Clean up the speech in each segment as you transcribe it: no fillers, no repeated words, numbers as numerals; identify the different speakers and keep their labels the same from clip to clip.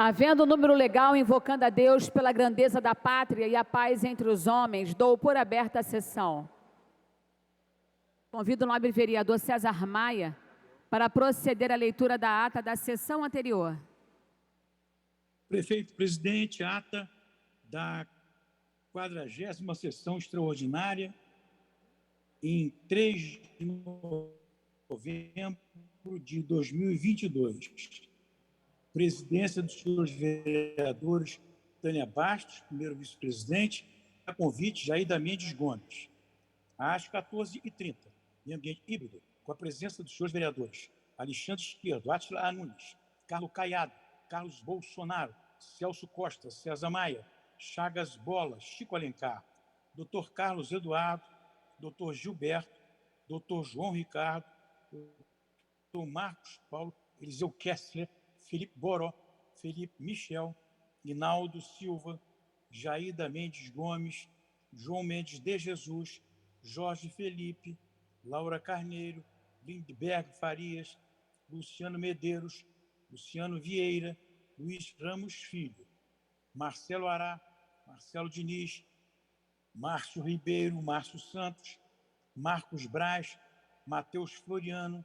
Speaker 1: Havendo número legal, invocando a Deus pela grandeza da pátria e a paz entre os homens, dou por aberta a sessão. Convido o nobre vereador César Maia para proceder à leitura da ata da sessão anterior.
Speaker 2: Prefeito presidente, ata da 40ª sessão extraordinária em 3 de novembro de 2022. Presidência dos senhores vereadores Tânia Bastos, primeiro vice-presidente, a convite Jair da Mendes Gomes. Às 14h30, em ambiente híbrido, com a presença dos senhores vereadores Alexandre Esquerdo, Átila Nunes, Carlos Caiado, Carlos Bolsonaro, Celso Costa, César Maia, Chagas Bola, Chico Alencar, Dr. Carlos Eduardo, Dr. Gilberto, Dr. João Ricardo, Dr. Marcos Paulo, Eliseu Kessler, Felipe Boró, Felipe Michel, Hinaldo Silva, Jair da Mendes Gomes, João Mendes de Jesus, Jorge Felipe, Laura Carneiro, Lindbergh Farias, Luciano Medeiros, Luciano Vieira, Luiz Ramos Filho, Marcelo Ará, Marcelo Diniz, Márcio Ribeiro, Márcio Santos, Marcos Braz, Matheus Floriano,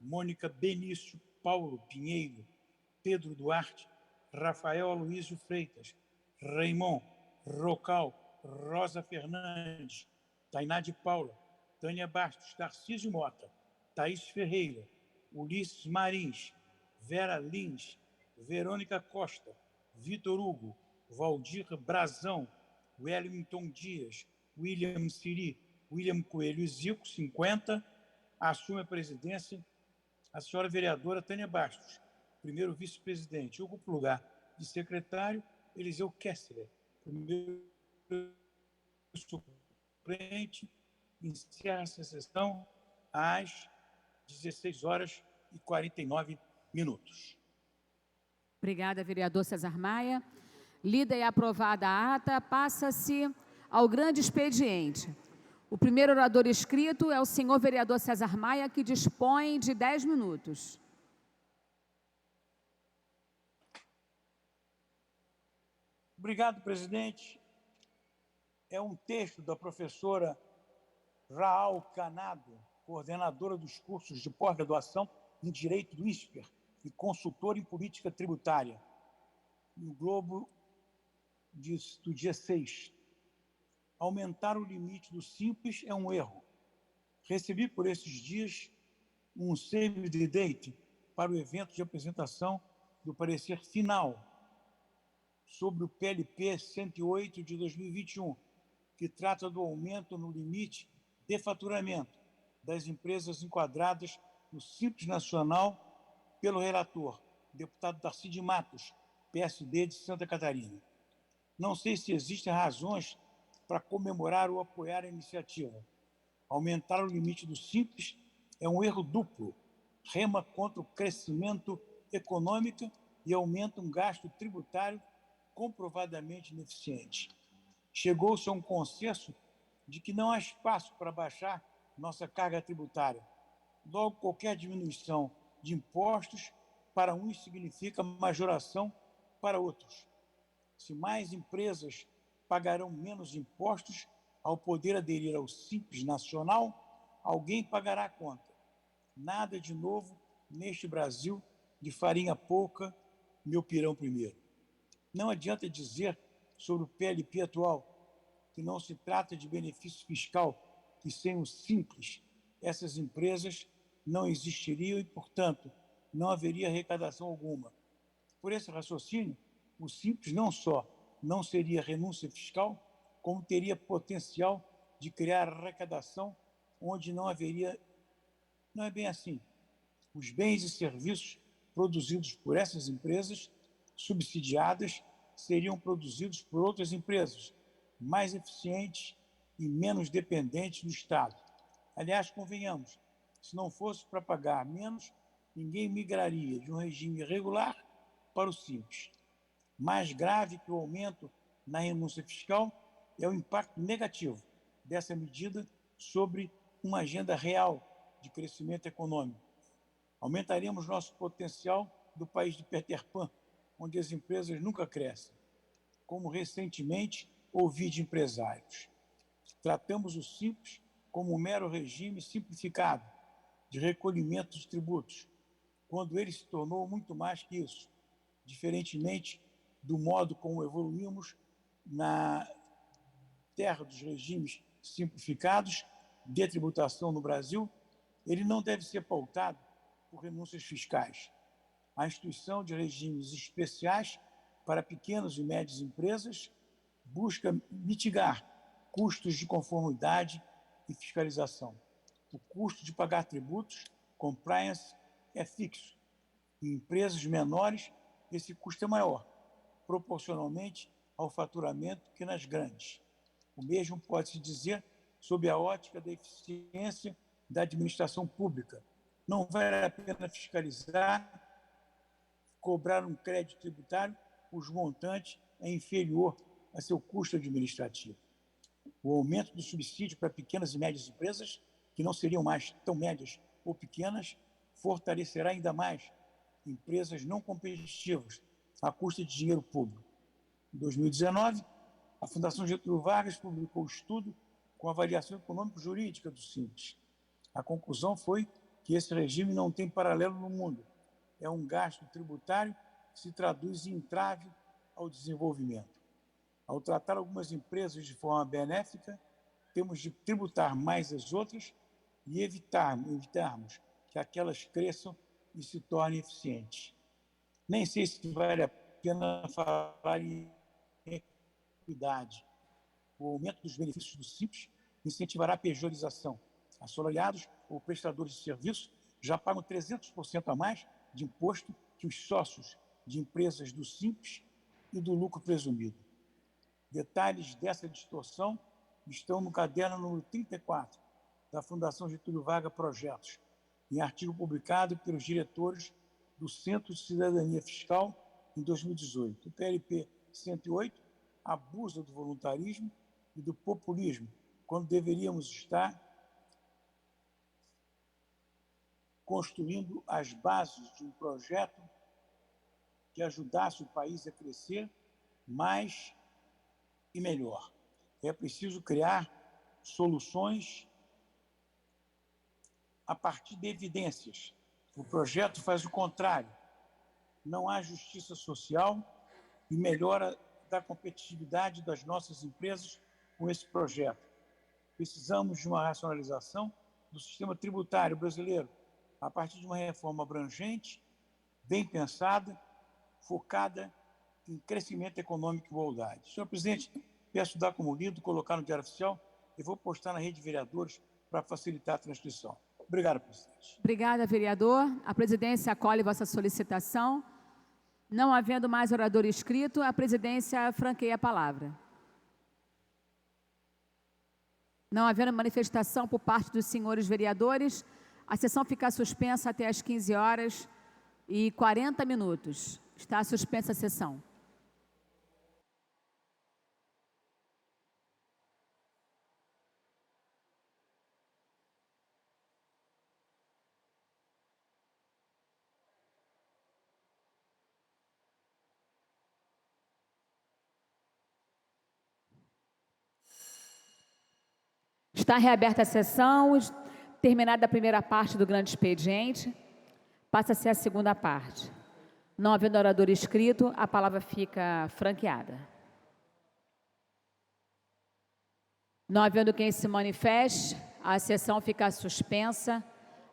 Speaker 2: Mônica Benício, Paulo Pinheiro, Pedro Duarte, Rafael Aloysio Freitas, Raimon, Rocal, Rosa Fernandes, Tainá de Paula, Tânia Bastos, Tarcísio Mota, Thaís Ferreira, Ulisses Marins, Vera Lins, Verônica Costa, Vitor Hugo, Valdir Brazão, Wellington Dias, William Siri, William Coelho e Zico, 50, assume a presidência a senhora vereadora Tânia Bastos, primeiro vice-presidente, ocupa o lugar de secretário Eliseu Kessler, primeiro suplente, encerra a sessão às 16h49.
Speaker 1: Obrigada, vereador César Maia. Lida e aprovada a ata, passa-se ao grande expediente. O primeiro orador inscrito é o senhor vereador César Maia, que dispõe de 10 minutos.
Speaker 2: Obrigado, presidente. É um texto da professora Raal Canado, coordenadora dos cursos de pós-graduação em Direito do INSPER e consultora em política tributária, no Globo do dia 6. Aumentar o limite do Simples é um erro. Recebi por esses dias um save the date para o evento de apresentação do parecer final sobre o PLP 108 de 2021, que trata do aumento no limite de faturamento das empresas enquadradas no Simples Nacional pelo relator, deputado Tarcísio Matos, PSD de Santa Catarina. Não sei se existem razões para comemorar ou apoiar a iniciativa. Aumentar o limite do Simples é um erro duplo. Rema contra o crescimento econômico e aumenta um gasto tributário comprovadamente ineficiente. Chegou-se a um consenso de que não há espaço para baixar nossa carga tributária. Logo, qualquer diminuição de impostos para uns significa majoração para outros. Se mais empresas pagarão menos impostos ao poder aderir ao Simples Nacional, alguém pagará a conta. Nada de novo neste Brasil de farinha pouca, meu pirão primeiro. Não adianta dizer sobre o PLP atual que não se trata de benefício fiscal, que sem o Simples essas empresas não existiriam e, portanto, não haveria arrecadação alguma. Por esse raciocínio, o Simples não só não seria renúncia fiscal, como teria potencial de criar arrecadação onde não haveria. Não é bem assim. Os bens e serviços produzidos por essas empresas subsidiadas seriam produzidos por outras empresas, mais eficientes e menos dependentes do Estado. Aliás, convenhamos, se não fosse para pagar menos, ninguém migraria de um regime regular para o Simples. Mais grave que o aumento na renúncia fiscal é o impacto negativo dessa medida sobre uma agenda real de crescimento econômico. Aumentaremos nosso potencial do país de Peter Pan, onde as empresas nunca crescem, como recentemente ouvi de empresários. Tratamos o Simples como um mero regime simplificado de recolhimento de tributos, quando ele se tornou muito mais que isso, diferentemente do modo como evoluímos na terra dos regimes simplificados de tributação no Brasil. Ele não deve ser pautado por renúncias fiscais. A instituição de regimes especiais para pequenas e médias empresas busca mitigar custos de conformidade e fiscalização. O custo de pagar tributos, compliance, é fixo. Em empresas menores, esse custo é maior, proporcionalmente ao faturamento, que nas grandes. O mesmo pode-se dizer sob a ótica da eficiência da administração pública. Não vale a pena fiscalizar, cobrar um crédito tributário, cujo montante é inferior a seu custo administrativo. O aumento do subsídio para pequenas e médias empresas, que não seriam mais tão médias ou pequenas, fortalecerá ainda mais empresas não competitivas à custa de dinheiro público. Em 2019, a Fundação Getúlio Vargas publicou um estudo com avaliação econômico-jurídica do Simples. A conclusão foi que esse regime não tem paralelo no mundo. É um gasto tributário que se traduz em entrave ao desenvolvimento. Ao tratar algumas empresas de forma benéfica, temos de tributar mais as outras e evitarmos que aquelas cresçam e se tornem eficientes. Nem sei se vale a pena falar em equidade. O aumento dos benefícios do Simples incentivará a pejorização. Assalariados ou prestadores de serviço já pagam 300% a mais de imposto que os sócios de empresas do Simples e do lucro presumido. Detalhes dessa distorção estão no caderno número 34 da Fundação Getúlio Vargas Projetos, em artigo publicado pelos diretores do Centro de Cidadania Fiscal em 2018. O PLP 108 abusa do voluntarismo e do populismo, quando deveríamos estar construindo as bases de um projeto que ajudasse o país a crescer mais e melhor. É preciso criar soluções a partir de evidências. O projeto faz o contrário. Não há justiça social e melhora da competitividade das nossas empresas com esse projeto. Precisamos de uma racionalização do sistema tributário brasileiro, a partir de uma reforma abrangente, bem pensada, focada em crescimento econômico e igualdade. Senhor presidente, peço dar como lido, colocar no Diário Oficial e vou postar na rede de vereadores para facilitar a transcrição. Obrigado, presidente.
Speaker 1: Obrigada, vereador. A presidência acolhe vossa solicitação. Não havendo mais orador inscrito, a presidência franqueia a palavra. Não havendo manifestação por parte dos senhores vereadores, a sessão fica suspensa até às 15h40. Está suspensa a sessão. Está reaberta a sessão, terminada a primeira parte do grande expediente, passa-se a segunda parte. Não havendo orador inscrito, a palavra fica franqueada. Não havendo quem se manifeste, a sessão fica suspensa.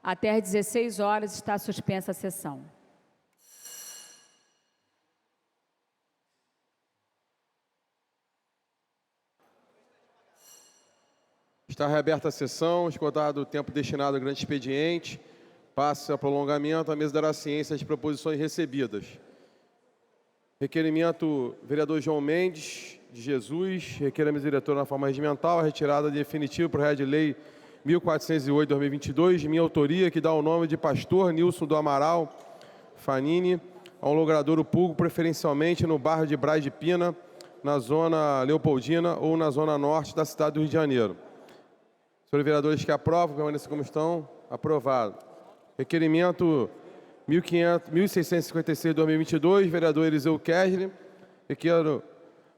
Speaker 1: Até às 16h está suspensa a sessão.
Speaker 3: Está reaberta a sessão, esgotado o tempo destinado ao grande expediente, passa a prolongamento, a mesa dará ciência às proposições recebidas. Requerimento vereador João Mendes de Jesus, requer a mesa diretora na forma regimental, a retirada definitiva por projeto de lei 1408/2022, de minha autoria, que dá o nome de Pastor Nilson do Amaral Fanini, a um logradouro público, preferencialmente no bairro de Braz de Pina, na zona Leopoldina ou na zona norte da cidade do Rio de Janeiro. Senhores vereadores que aprovam, permaneçam como estão. Aprovado. Requerimento 1656/2022, vereador Eliseu Kessley. Requero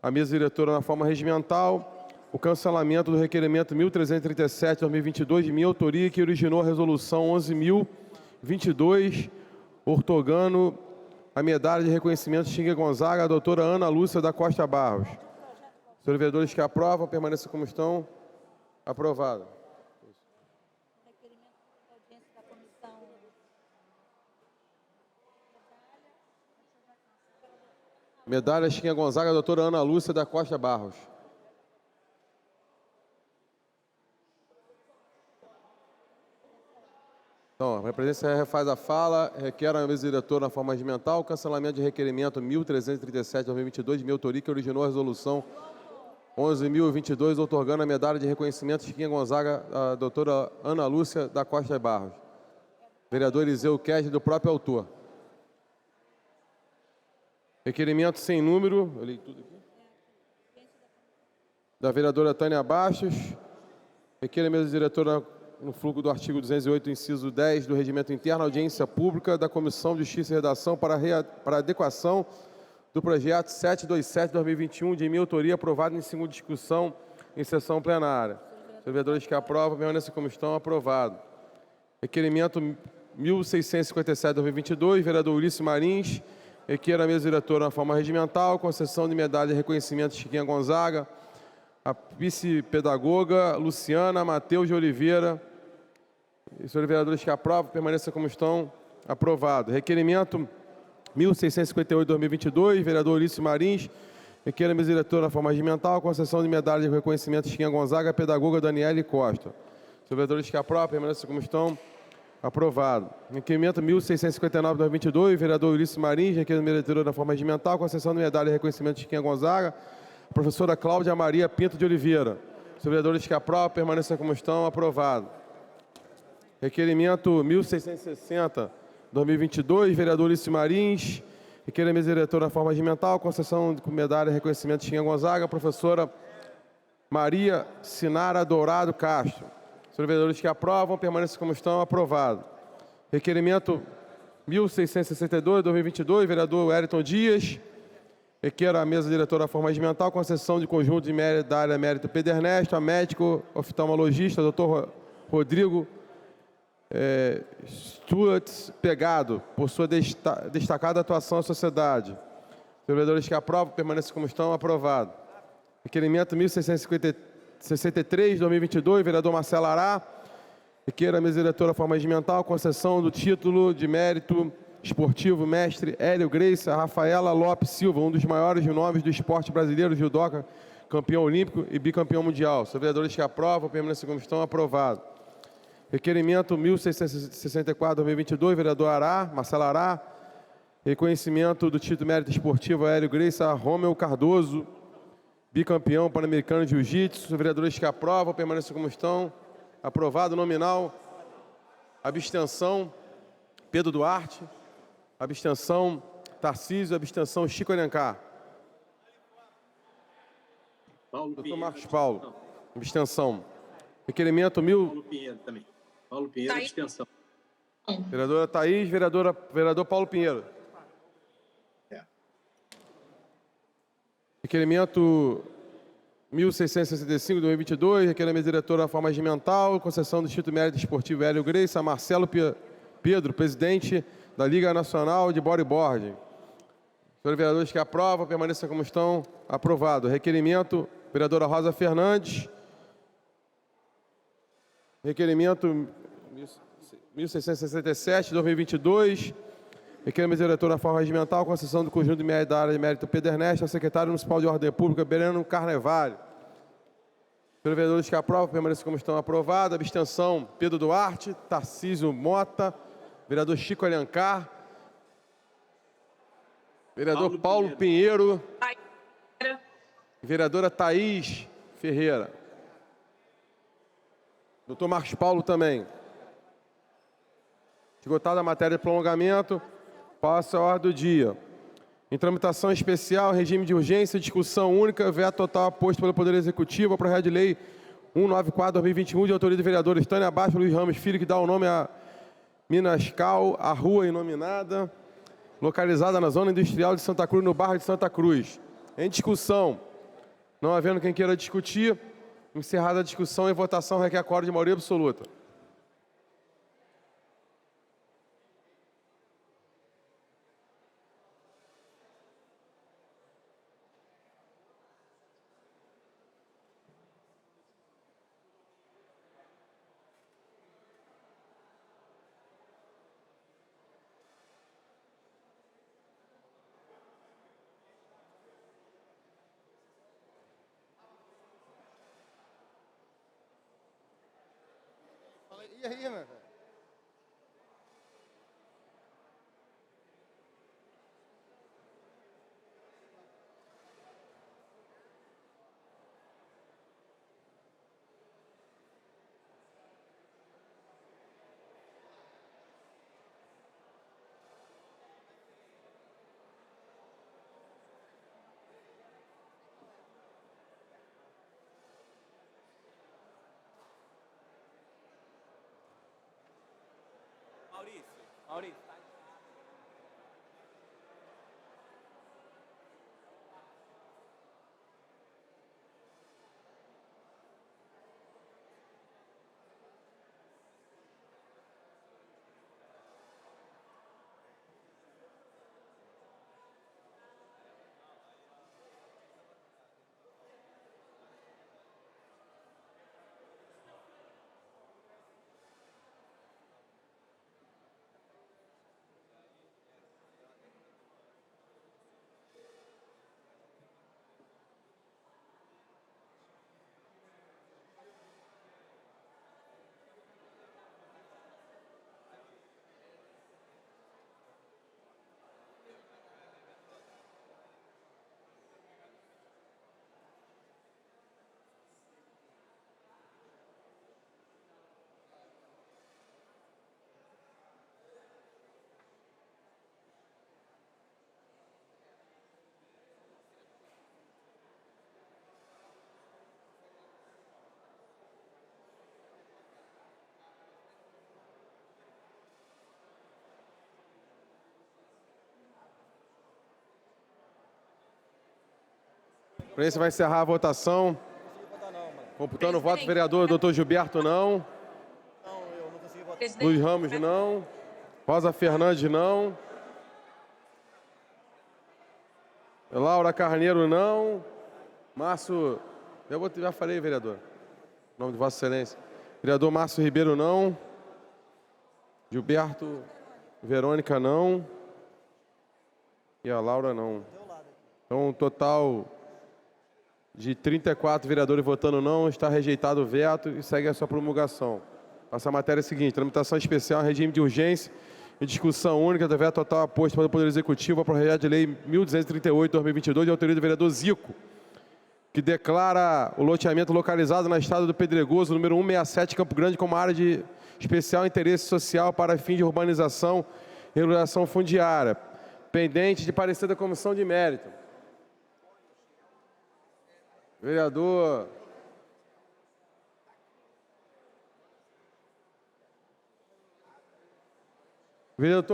Speaker 3: a mesa diretora na forma regimental o cancelamento do requerimento 1337/2022, de minha autoria, que originou a resolução 11.022, ortogando a medalha de reconhecimento Xinga Gonzaga à doutora Ana Lúcia da Costa Barros. Senhores vereadores que aprovam, permaneçam como estão. Aprovado. Medalha Xinga Gonzaga, doutora Ana Lúcia da Costa Barros. Então, a presidência refaz a fala, requer a mesa diretora na forma regimental o cancelamento de requerimento 1337/2022, de minha autoria, que originou a resolução 11.022, outorgando a medalha de reconhecimento Chiquinha Gonzaga à doutora Ana Lúcia da Costa Barros. Vereador Eliseu Kessley, do próprio autor. Requerimento sem número, eu li tudo aqui, da vereadora Tânia Bastos. Requer a mesa diretora no fluxo do artigo 208, inciso 10 do Regimento Interno, audiência pública da Comissão de Justiça e Redação para adequação do projeto 727/2021, de minha autoria, aprovado em segunda discussão em sessão plenária. Os vereadores que aprovam, permaneçam como estão, aprovado. Requerimento 1657/2022, vereador Ulisses Marins. Requer a mesa diretora na forma regimental, concessão de medalha de reconhecimento Chiquinha Gonzaga, a vice-pedagoga Luciana Mateus de Oliveira. E, senhores vereadores que aprovam, permaneçam como estão, aprovado. Requerimento 1658/2022, vereador Ulisses Marins. Requer a mesa diretora na forma regimental, concessão de medalha de reconhecimento Chiquinha Gonzaga, a pedagoga Daniele Costa. Senhores vereadores que aprovam, permaneçam como estão, aprovado. Requerimento 1659/2022, vereador Ulisses Marins. Requer a mesa diretora na forma regimental, concessão de medalha de reconhecimento Chiquinha Gonzaga, professora Cláudia Maria Pinto de Oliveira. Os vereadores que aprovam, permaneçam como estão, aprovado. Requerimento 1660/2022, vereador Ulisses Marins. Requer a mesa diretora na forma regimental, concessão de medalha de reconhecimento Chiquinha Gonzaga, professora Maria Sinara Dourado Castro. Os vereadores que aprovam, permaneçam como estão, aprovado. Requerimento 1662/2022, vereador Wellington Dias. Requer a mesa diretora da forma regimental, concessão de conjunto de medalha mérito Pedro Ernesto, a médico oftalmologista, doutor Rodrigo Stuart Pegado, por sua destacada atuação na sociedade. Os vereadores que aprovam, permaneçam como estão, aprovado. Requerimento 1663/2022, vereador Marcelo Ará. Requer a mesa diretora da forma regimental, concessão do título de mérito esportivo mestre Hélio Grace Rafaela Lopes Silva, um dos maiores nomes do esporte brasileiro, judoca, campeão olímpico e bicampeão mundial. Os vereadores que aprovam, permanecem como estão, aprovado. Requerimento 1664/2022, vereador Ará, Marcelo Ará. Reconhecimento do título de mérito esportivo Hélio Grace Romeu Cardoso, bicampeão pan-americano de jiu-jitsu. Os vereadores que aprovam, permanecem como estão, aprovado. Nominal, abstenção, Pedro Duarte. Abstenção, Tarcísio. Abstenção, Chico Alencar. Doutor Marcos Paulo. Abstenção. Requerimento
Speaker 4: Paulo Pinheiro também. Paulo Pinheiro,
Speaker 5: Thaís.
Speaker 4: abstenção.
Speaker 3: Vereadora Thaís, vereador Paulo Pinheiro. Requerimento 1665/2022, requer a mesa diretora da forma regimental, concessão do título de mérito esportivo Hélio Grace a Marcelo Pedro, presidente da Liga Nacional de Bodyboard. Senhores vereadores que aprovam, permaneçam como estão, aprovado. Requerimento, vereadora Rosa Fernandes. Requerimento 1667/2022, requer a mesa diretora na forma regimental, concessão do conjunto de medalha de mérito Pedro Ernesto ao secretário municipal de Ordem Pública, Bereno Carnevale. Senhores vereadores que aprovam, permaneçam como estão, aprovado. Abstenção, Pedro Duarte, Tarcísio Mota, vereador Chico Alencar, vereador Paulo Pinheiro, vereadora Thaís Ferreira. Doutor Marcos Paulo também. Esgotada a matéria de prolongamento, passa a ordem do dia. Em tramitação especial, regime de urgência, discussão única, veto total posto pelo Poder Executivo ao projeto de lei 194/2021, de autoria dos vereadores Tânia Bastos, Luiz Ramos Filho, que dá o nome a Minascal, a rua inominada, localizada na zona industrial de Santa Cruz, no bairro de Santa Cruz. Em discussão, não havendo quem queira discutir, encerrada a discussão, em votação requer quórum de maioria absoluta. E aí, meu?
Speaker 5: Maurício.
Speaker 3: Por isso vai encerrar a votação. Computando o voto, vereador Dr. Gilberto, não. Luiz Ramos, não. Rosa Fernandes, não. Laura Carneiro, não. Márcio... Já falei, vereador. Em nome de Vossa Excelência. Vereador Márcio Ribeiro, não. Gilberto Verônica, não. E a Laura, não. Então, um total de 34 vereadores votando não, está rejeitado o veto e segue a sua promulgação. Passa a matéria seguinte: tramitação especial, regime de urgência e discussão única do veto total aposto pelo Poder Executivo ao projeto de lei 1238/2022, de autoria do vereador Zico, que declara o loteamento localizado na estrada do Pedregoso, número 167, Campo Grande, como área de especial interesse social para fim de urbanização e regulação fundiária, pendente de parecer da Comissão de Mérito. Vereador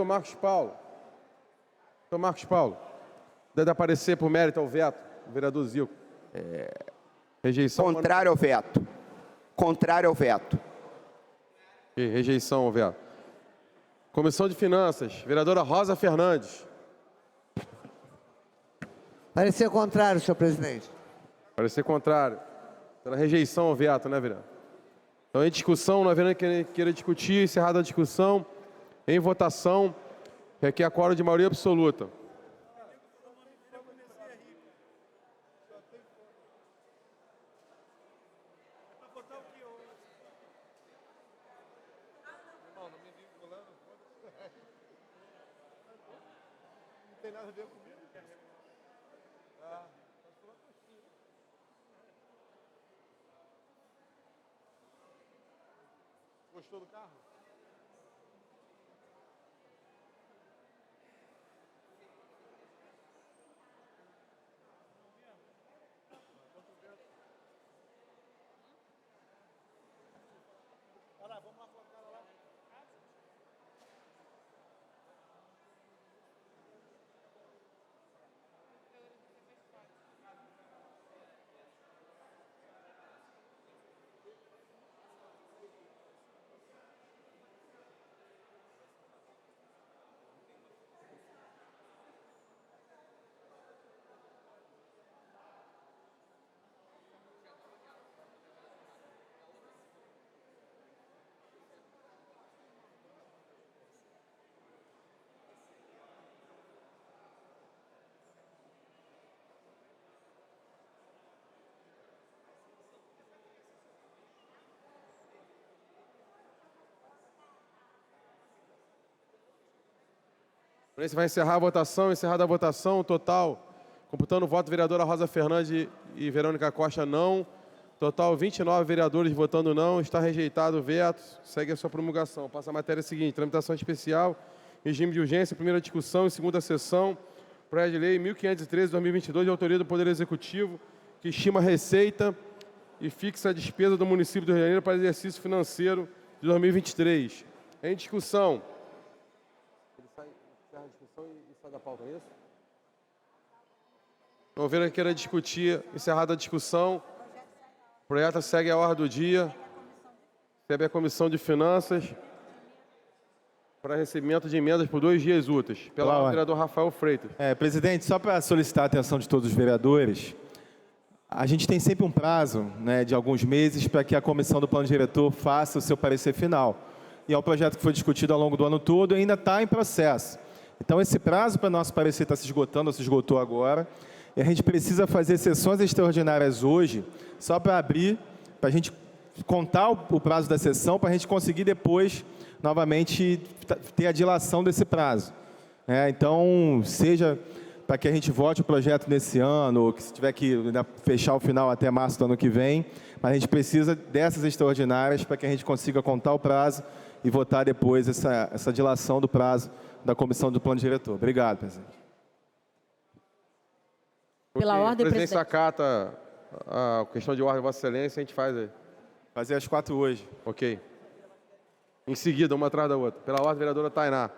Speaker 3: Marcos Paulo. Doutor Marcos Paulo, deve aparecer por mérito ao veto, o vereador Zico. Rejeição.
Speaker 6: Contrário ao veto. Contrário ao veto.
Speaker 3: Rejeição ao veto. Comissão de Finanças, vereadora Rosa Fernandes.
Speaker 7: Parecer contrário, senhor presidente.
Speaker 3: Parecer contrário. Pela rejeição ao veto, né, vereador? Então, em discussão, não havendo quem queira discutir, encerrada a discussão, em votação, requer quórum de maioria absoluta. Não tem nada a ver comigo. Gostou do carro? Olha lá, vamos lá com a cara lá. Você vai encerrar a votação. Encerrada a votação, total, computando o voto, vereadora Rosa Fernandes e Verônica Costa, não. Total, 29 vereadores votando não. Está rejeitado o veto. Segue a sua promulgação. Passa a matéria seguinte. Tramitação especial, regime de urgência, primeira discussão e segunda sessão. Projeto de Lei 1513/2022, de autoria do Poder Executivo, que estima a receita e fixa a despesa do município do Rio de Janeiro para exercício financeiro de 2023. Em discussão. Ele encerra a discussão e sai da pauta, é isso? Não vendo que queira discutir, encerrada a discussão. O projeto segue a ordem do dia. Recebe a Comissão de Finanças para recebimento de emendas por 2 dias úteis. Pela ordem, vereador Rafael Freitas.
Speaker 5: Presidente, só para solicitar a atenção de todos os vereadores, a gente tem sempre um prazo, né, de alguns meses para que a comissão do plano diretor faça o seu parecer final. E é um projeto que foi discutido ao longo do ano todo e ainda está em processo. Então, esse prazo para nosso parecer está se esgotando, ou se esgotou agora. E a gente precisa fazer sessões extraordinárias hoje, só para abrir, para a gente contar o prazo da sessão, para a gente conseguir depois, novamente, ter a dilação desse prazo. Então, seja para que a gente vote o projeto nesse ano, ou que se tiver que fechar o final até março do ano que vem, mas a gente precisa dessas extraordinárias para que a gente consiga contar o prazo e votar depois essa dilação do prazo da comissão do plano diretor. Obrigado, presidente.
Speaker 8: Pela ordem,
Speaker 3: presidente.
Speaker 8: presidente.
Speaker 3: Acata a questão de ordem, Vossa Excelência, a gente faz aí.
Speaker 5: Fazer às 4 hoje.
Speaker 3: Ok. Em seguida, uma atrás da outra. Pela ordem, vereadora Tainá.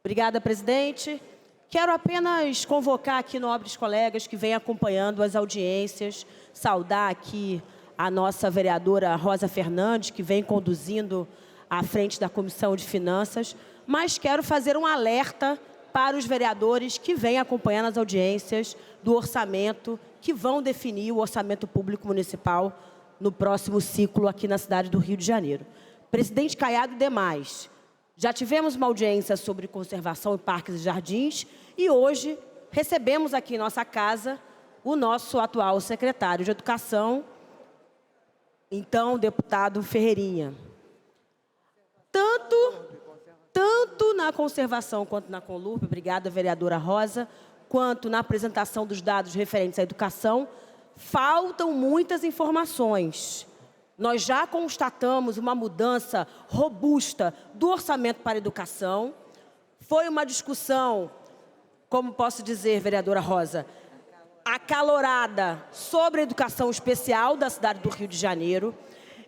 Speaker 8: Obrigada, presidente. Quero apenas convocar aqui nobres colegas que vêm acompanhando as audiências, saudar aqui a nossa vereadora Rosa Fernandes, que vem conduzindo à frente da Comissão de Finanças, mas quero fazer um alerta para os vereadores que vêm acompanhando as audiências do orçamento, que vão definir o orçamento público municipal no próximo ciclo aqui na cidade do Rio de Janeiro. Presidente Caiado e demais, já tivemos uma audiência sobre conservação em parques e jardins e hoje recebemos aqui em nossa casa o nosso atual secretário de Educação, então deputado Ferreirinha. Tanto na conservação quanto na Conlurb, obrigada, vereadora Rosa, quanto na apresentação dos dados referentes à educação, faltam muitas informações. Nós já constatamos uma mudança robusta do orçamento para a educação. Foi uma discussão, como posso dizer, vereadora Rosa, acalorada sobre a educação especial da cidade do Rio de Janeiro.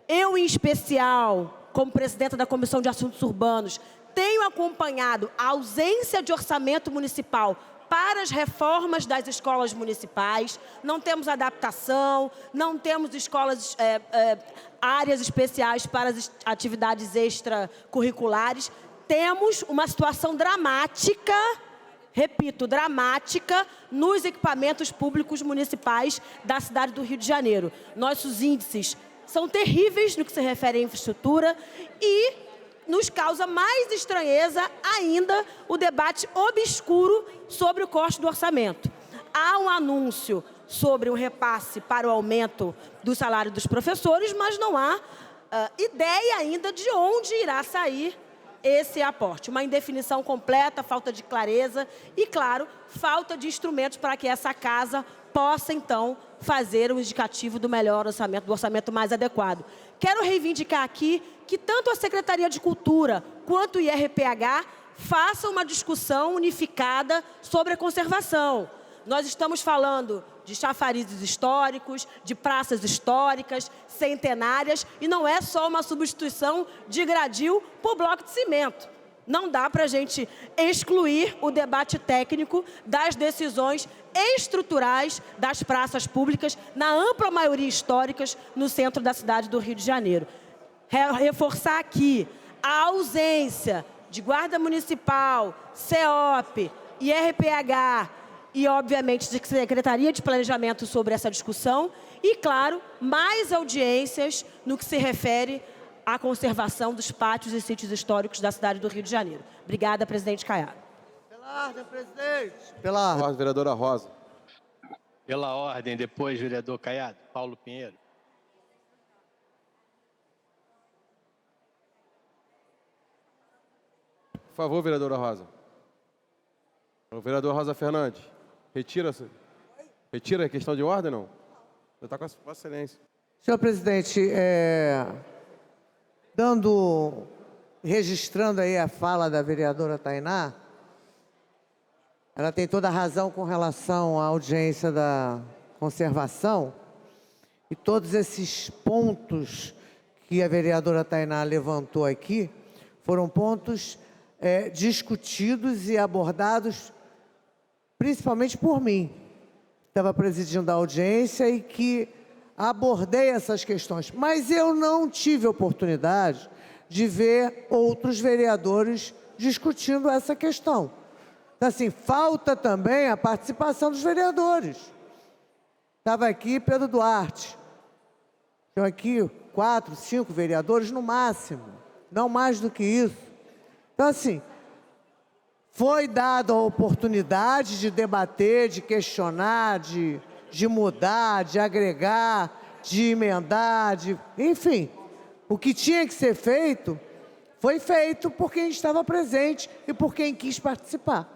Speaker 8: Eu, em especial, como presidenta da Comissão de Assuntos Urbanos, tenho acompanhado a ausência de orçamento municipal para as reformas das escolas municipais. Não temos adaptação, não temos escolas, áreas especiais para as atividades extracurriculares. Temos uma situação dramática, repito, dramática, nos equipamentos públicos municipais da cidade do Rio de Janeiro. Nossos índices são terríveis no que se refere à infraestrutura e nos causa mais estranheza ainda o debate obscuro sobre o corte do orçamento. Há um anúncio sobre um repasse para o aumento do salário dos professores, mas não há ideia ainda de onde irá sair esse aporte. Uma indefinição completa, falta de clareza e, claro, falta de instrumentos para que essa casa possa, então, fazer um indicativo do melhor orçamento, do orçamento mais adequado. Quero reivindicar aqui que tanto a Secretaria de Cultura quanto o IRPH façam uma discussão unificada sobre a conservação. Nós estamos falando de chafarizes históricos, de praças históricas, centenárias, e não é só uma substituição de gradil por bloco de cimento. Não dá para a gente excluir o debate técnico das decisões estruturais das praças públicas, na ampla maioria históricas, no centro da cidade do Rio de Janeiro. Reforçar aqui a ausência de Guarda Municipal, CEOP, IRPH e, obviamente, de Secretaria de Planejamento sobre essa discussão e, claro, mais audiências no que se refere à conservação dos pátios e sítios históricos da cidade do Rio de Janeiro. Obrigada, presidente Caiado.
Speaker 7: Pela ordem, presidente. Pela ordem.
Speaker 3: Ordem, vereadora Rosa.
Speaker 4: Pela ordem, depois, vereador Caiado. Paulo Pinheiro.
Speaker 3: Por favor, vereadora Rosa. O vereador Rosa Fernandes, retira a questão de ordem, não? Já está com a excelência.
Speaker 7: Senhor presidente, registrando aí a fala da vereadora Tainá, ela tem toda a razão com relação à audiência da conservação e todos esses pontos que a vereadora Tainá levantou aqui foram pontos discutidos e abordados principalmente por mim. Estava presidindo a audiência e que abordei essas questões, mas eu não tive oportunidade de ver outros vereadores discutindo essa questão. Então, assim, falta também a participação dos vereadores. Estava aqui Pedro Duarte. Estão aqui 4, 5 vereadores no máximo, não mais do que isso. Então, assim, foi dada a oportunidade de debater, de questionar, de mudar, de agregar, de emendar, enfim. O que tinha que ser feito, foi feito por quem estava presente e por quem quis participar.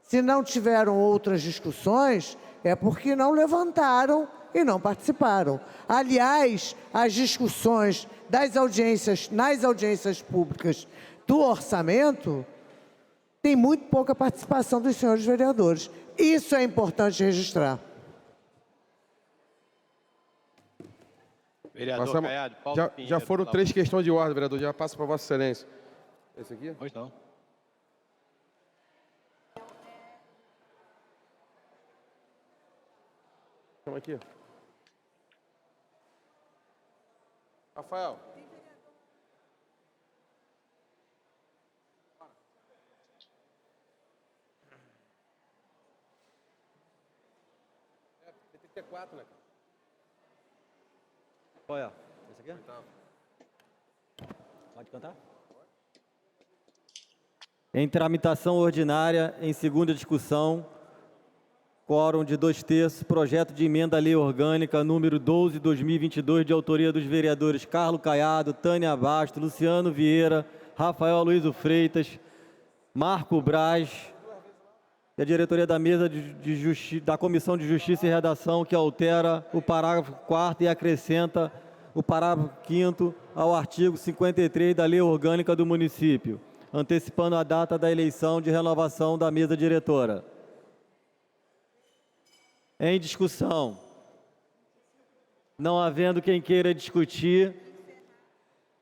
Speaker 7: Se não tiveram outras discussões, é porque não levantaram e não participaram. Aliás, as discussões nas audiências públicas do orçamento, tem muito pouca participação dos senhores vereadores. Isso é importante registrar.
Speaker 4: Vereador Caiado, Paulo
Speaker 3: Já
Speaker 4: Pinheiro,
Speaker 3: foram 3 questões de ordem, vereador. Já passa para Vossa Excelência. Esse aqui?
Speaker 4: Pois não.
Speaker 3: Chama aqui. Rafael. Tem que ter 4, né, cara?
Speaker 9: Qual é? Esse aqui? Pode cantar? Em tramitação ordinária, em segunda discussão, quórum de 2/3, projeto de emenda à lei orgânica número 12/2022, de autoria dos vereadores Carlos Caiado, Tânia Basto, Luciano Vieira, Rafael Luizo Freitas, Marco Braz, e a diretoria da mesa da Comissão de Justiça e Redação, que altera o parágrafo 4º e acrescenta o parágrafo 5º ao artigo 53 da Lei Orgânica do Município, antecipando a data da eleição de renovação da mesa diretora. Em discussão. Não havendo quem queira discutir,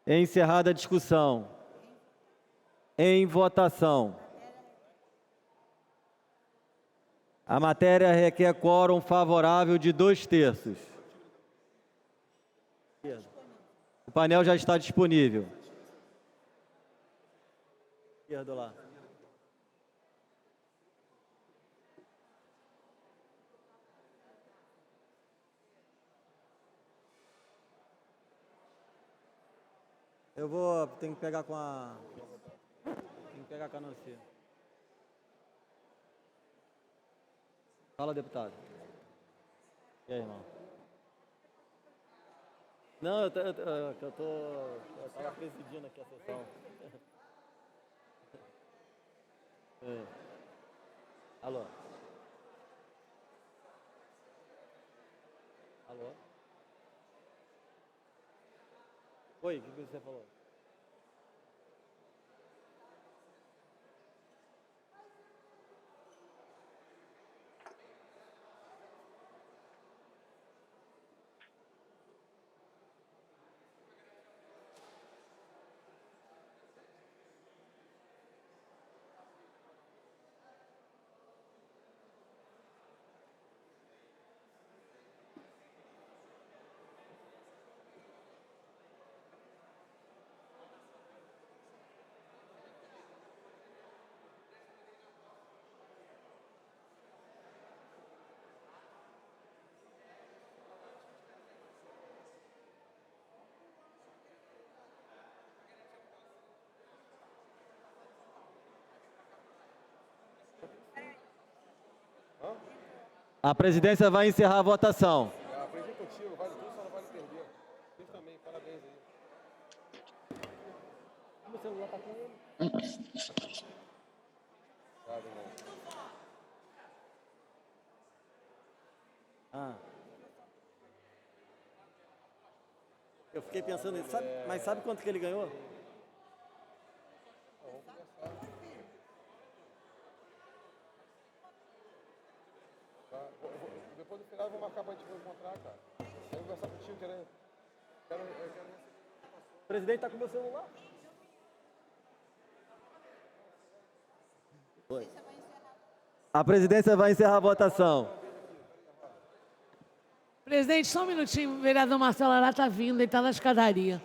Speaker 9: é encerrada a discussão. Em votação. A matéria requer quórum favorável de 2/3. O painel já está disponível. Esquerdo lá. Tenho que pegar com a... Tem que pegar com a Nancy. Fala, deputado. E aí, irmão? Não, eu estava presidindo aqui a sessão. Alô? Alô? Oi, o que você falou? A presidência vai encerrar a votação.
Speaker 3: Aprendi contigo, vale tudo, só não vale perder. Vocês também, parabéns aí.
Speaker 9: O celular tá com ele. Eu fiquei pensando nisso, mas sabe quanto que ele ganhou?
Speaker 3: Depois do final eu vou marcar pra gente encontrar, cara. Quero conversar contigo, quero...
Speaker 9: O presidente está com o meu celular. A presidência vai encerrar a votação.
Speaker 10: Presidente, só um minutinho. O vereador Marcelo Ará está vindo, ele está na escadaria.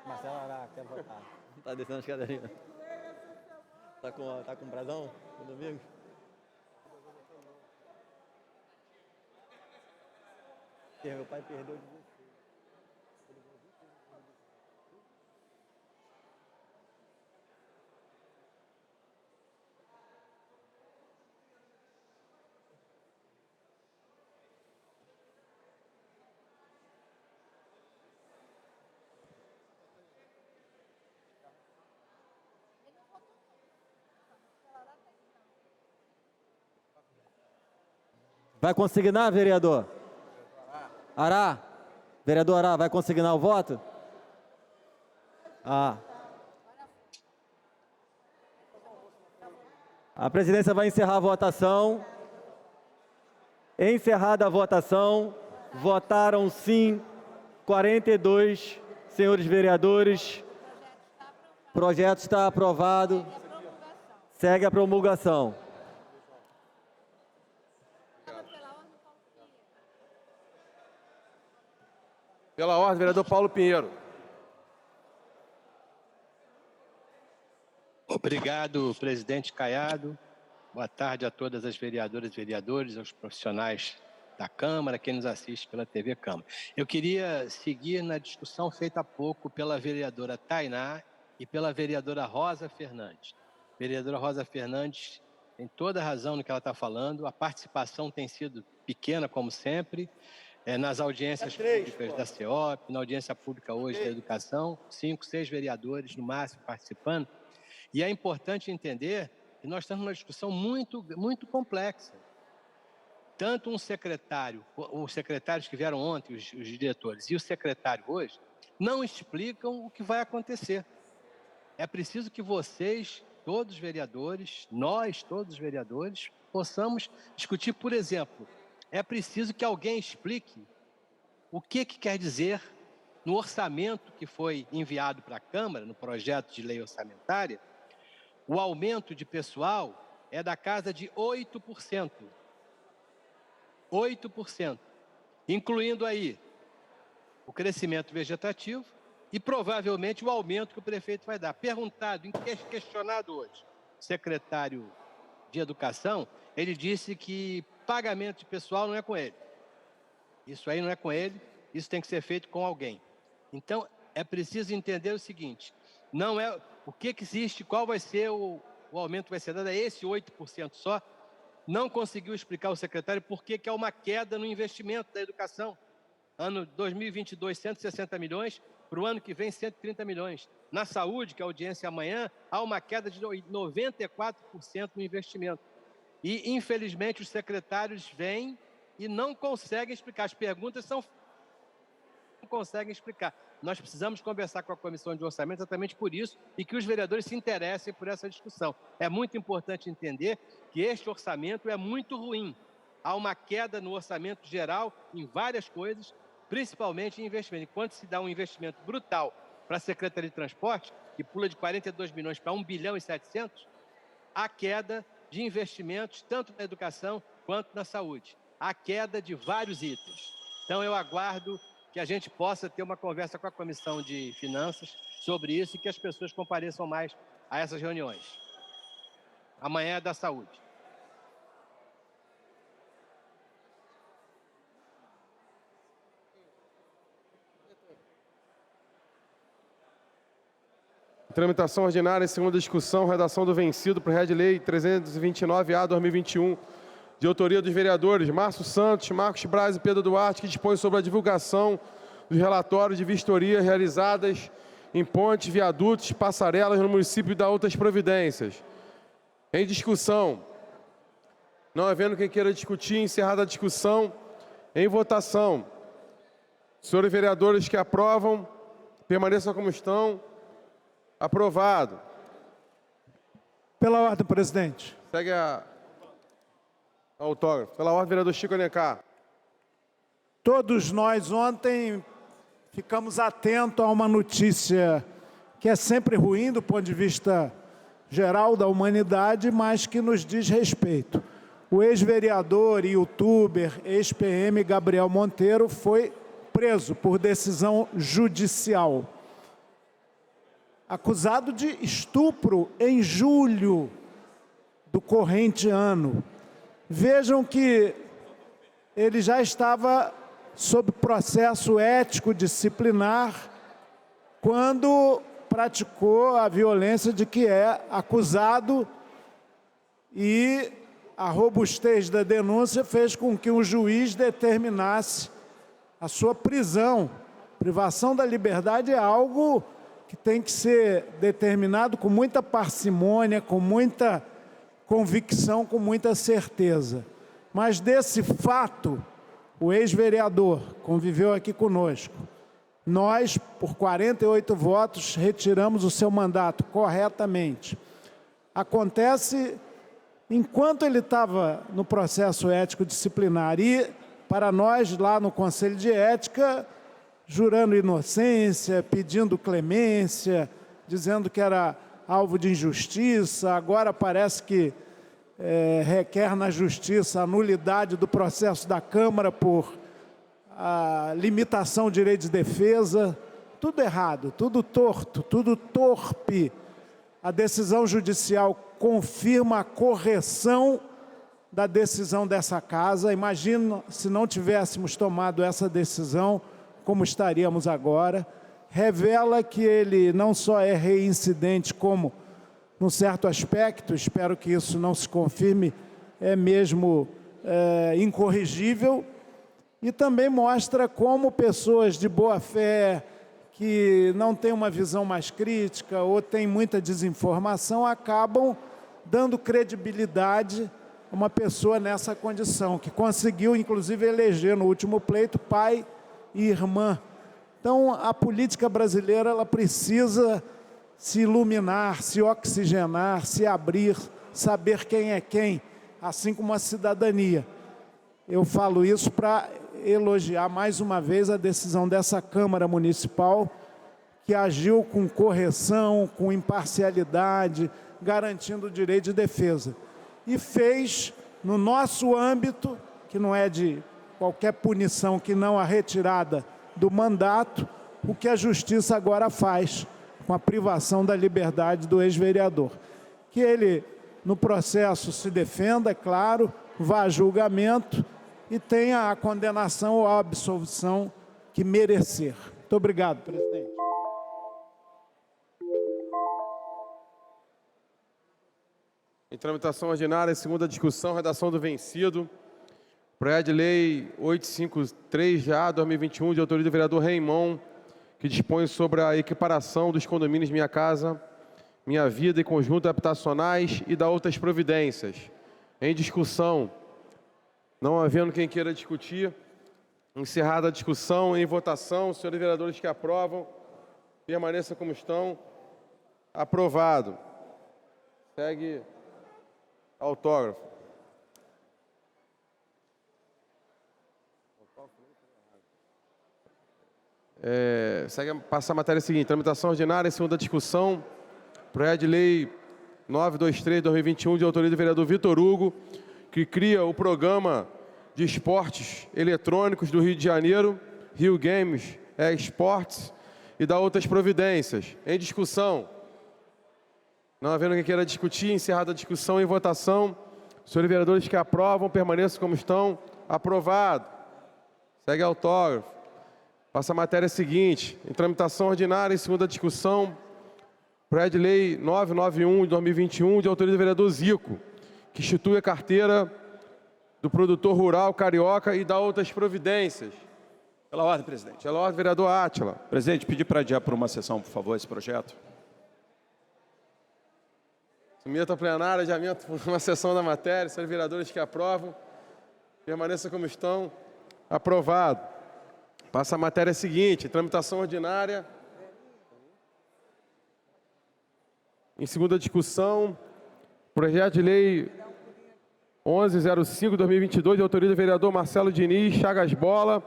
Speaker 9: Marcelo Ará, quer votar? Está descendo a escadaria. Tá com brasão no domingo? Meu pai perdeu de você. Vai consignar, vereador? Ará? Vereador Ará, vai consignar o voto? A presidência vai encerrar a votação. Encerrada a votação, votaram sim 42 senhores vereadores. O projeto está aprovado. Segue a promulgação.
Speaker 3: Pela ordem, vereador Paulo Pinheiro.
Speaker 4: Obrigado, presidente Caiado. Boa tarde a todas as vereadoras e vereadores, aos profissionais da Câmara, quem nos assiste pela TV Câmara. Eu queria seguir na discussão feita há pouco pela vereadora Tainá e pela vereadora Rosa Fernandes. A vereadora Rosa Fernandes tem toda a razão no que ela está falando, a participação tem sido pequena, como sempre, nas audiências públicas da CEOP, na audiência pública hoje da Educação, 5, 6 vereadores no máximo participando. E é importante entender que nós estamos numa discussão muito complexa. Tanto um secretário, os secretários que vieram ontem, os diretores, e o secretário hoje, não explicam o que vai acontecer. É preciso que vocês, todos os vereadores, nós, todos os vereadores, possamos discutir, por exemplo, é preciso que alguém explique o que quer dizer no orçamento que foi enviado para a Câmara, no projeto de lei orçamentária, o aumento de pessoal é da casa de 8%. 8%. Incluindo aí o crescimento vegetativo e provavelmente o aumento que o prefeito vai dar. Perguntado, questionado hoje, o secretário de Educação, ele disse que pagamento de pessoal não é com ele. Isso aí não é com ele, isso tem que ser feito com alguém. Então, é preciso entender o seguinte, não é o que existe, qual vai ser o aumento que vai ser dado, é esse 8% só. Não conseguiu explicar o secretário por que há uma queda no investimento da educação. Ano 2022, 160 milhões, para o ano que vem, 130 milhões. Na saúde, que é a audiência amanhã, há uma queda de 94% no investimento. E, infelizmente, os secretários vêm e não conseguem explicar. As perguntas não conseguem explicar. Nós precisamos conversar com a Comissão de Orçamento exatamente por isso e que os vereadores se interessem por essa discussão. É muito importante entender que este orçamento é muito ruim. Há uma queda no orçamento geral em várias coisas, principalmente em investimento. Enquanto se dá um investimento brutal para a Secretaria de Transporte, que pula de 42 milhões para 1 bilhão e 700, há queda de investimentos tanto na educação quanto na saúde. Há queda de vários itens. Então, eu aguardo que a gente possa ter uma conversa com a Comissão de Finanças sobre isso e que as pessoas compareçam mais a essas reuniões. Amanhã é da saúde.
Speaker 3: Tramitação ordinária, segunda discussão, redação do vencido para o Red Lei 329-A/2021, de autoria dos vereadores Márcio Santos, Marcos Braz e Pedro Duarte, que dispõe sobre a divulgação dos relatórios de vistoria realizadas em pontes, viadutos, passarelas no município e da outras providências. Em discussão, Não havendo quem queira discutir, encerrada a discussão, em votação. Senhores vereadores que aprovam, permaneçam como estão. Aprovado.
Speaker 11: Pela ordem, presidente.
Speaker 3: Segue a autógrafo. Pela ordem, vereador Chico Alencar.
Speaker 11: Todos nós ontem ficamos atentos a uma notícia que é sempre ruim do ponto de vista geral da humanidade, mas que nos diz respeito. O ex-vereador e youtuber, ex-PM Gabriel Monteiro foi preso por decisão judicial, acusado de estupro em julho do corrente ano. Vejam que ele já estava sob processo ético disciplinar quando praticou a violência de que é acusado, e a robustez da denúncia fez com que o juiz determinasse a sua prisão. Privação da liberdade é algo que tem que ser determinado com muita parcimônia, com muita convicção, com muita certeza. Mas desse fato, o ex-vereador conviveu aqui conosco. Nós, por 48 votos, retiramos o seu mandato corretamente. Acontece enquanto ele estava no processo ético disciplinar, e para nós lá no Conselho de Ética, jurando inocência, pedindo clemência, dizendo que era alvo de injustiça, agora parece que requer na justiça a nulidade do processo da Câmara por a limitação do direito de defesa. Tudo errado, tudo torto, tudo torpe. A decisão judicial confirma a correção da decisão dessa casa. Imagina se não tivéssemos tomado essa decisão, como estaríamos agora. Revela que ele não só é reincidente, como, num certo aspecto, espero que isso não se confirme, é mesmo incorrigível. E também mostra como pessoas de boa fé, que não têm uma visão mais crítica ou têm muita desinformação, acabam dando credibilidade a uma pessoa nessa condição, que conseguiu, inclusive, eleger no último pleito pai e irmã. Então, a política brasileira ela precisa se iluminar, se oxigenar, se abrir, saber quem é quem, assim como a cidadania. Eu falo isso para elogiar mais uma vez a decisão dessa Câmara Municipal, que agiu com correção, com imparcialidade, garantindo o direito de defesa. E fez, no nosso âmbito, que não é de qualquer punição, que não a retirada do mandato, o que a Justiça agora faz com a privação da liberdade do ex-vereador. Que ele, no processo, se defenda, é claro, vá a julgamento e tenha a condenação ou a absolvição que merecer. Muito obrigado, presidente.
Speaker 3: Em tramitação ordinária, segunda discussão, redação do vencido. Projeto de Lei 853-A, 2021, de autoria do vereador Raimon, que dispõe sobre a equiparação dos condomínios Minha Casa, Minha Vida e conjuntos habitacionais e da outras providências. Em discussão. Não havendo quem queira discutir, encerrada a discussão, em votação, senhores vereadores que aprovam, permaneça como estão. Aprovado. Segue autógrafo. Passa a matéria seguinte, tramitação ordinária, segunda discussão, projeto de lei 923/2021, de autoria do vereador Vitor Hugo, que cria o programa de esportes eletrônicos do Rio de Janeiro, Rio Games Esportes, e da outras providências. Em discussão. Não havendo quem queira discutir, encerrada a discussão, em votação. Senhores vereadores que aprovam, permaneçam como estão. Aprovado. Segue autógrafo. Passa a matéria seguinte. Em tramitação ordinária, em segunda discussão, projeto de lei 991/2021, de autoria do vereador Zico, que institui a carteira do produtor rural carioca e dá outras providências.
Speaker 12: Pela ordem, presidente.
Speaker 3: Pela ordem, vereador Átila.
Speaker 12: Presidente, pedir para adiar por uma sessão, por favor, esse projeto.
Speaker 3: Submeto ao plenário, adiamento por uma sessão da matéria. Senhores vereadores que aprovam, permaneça como estão. Aprovado. Passa a matéria seguinte, tramitação ordinária. Em segunda discussão, projeto de lei 1105/2022, de autoria do vereador Marcelo Diniz Chagas Bola,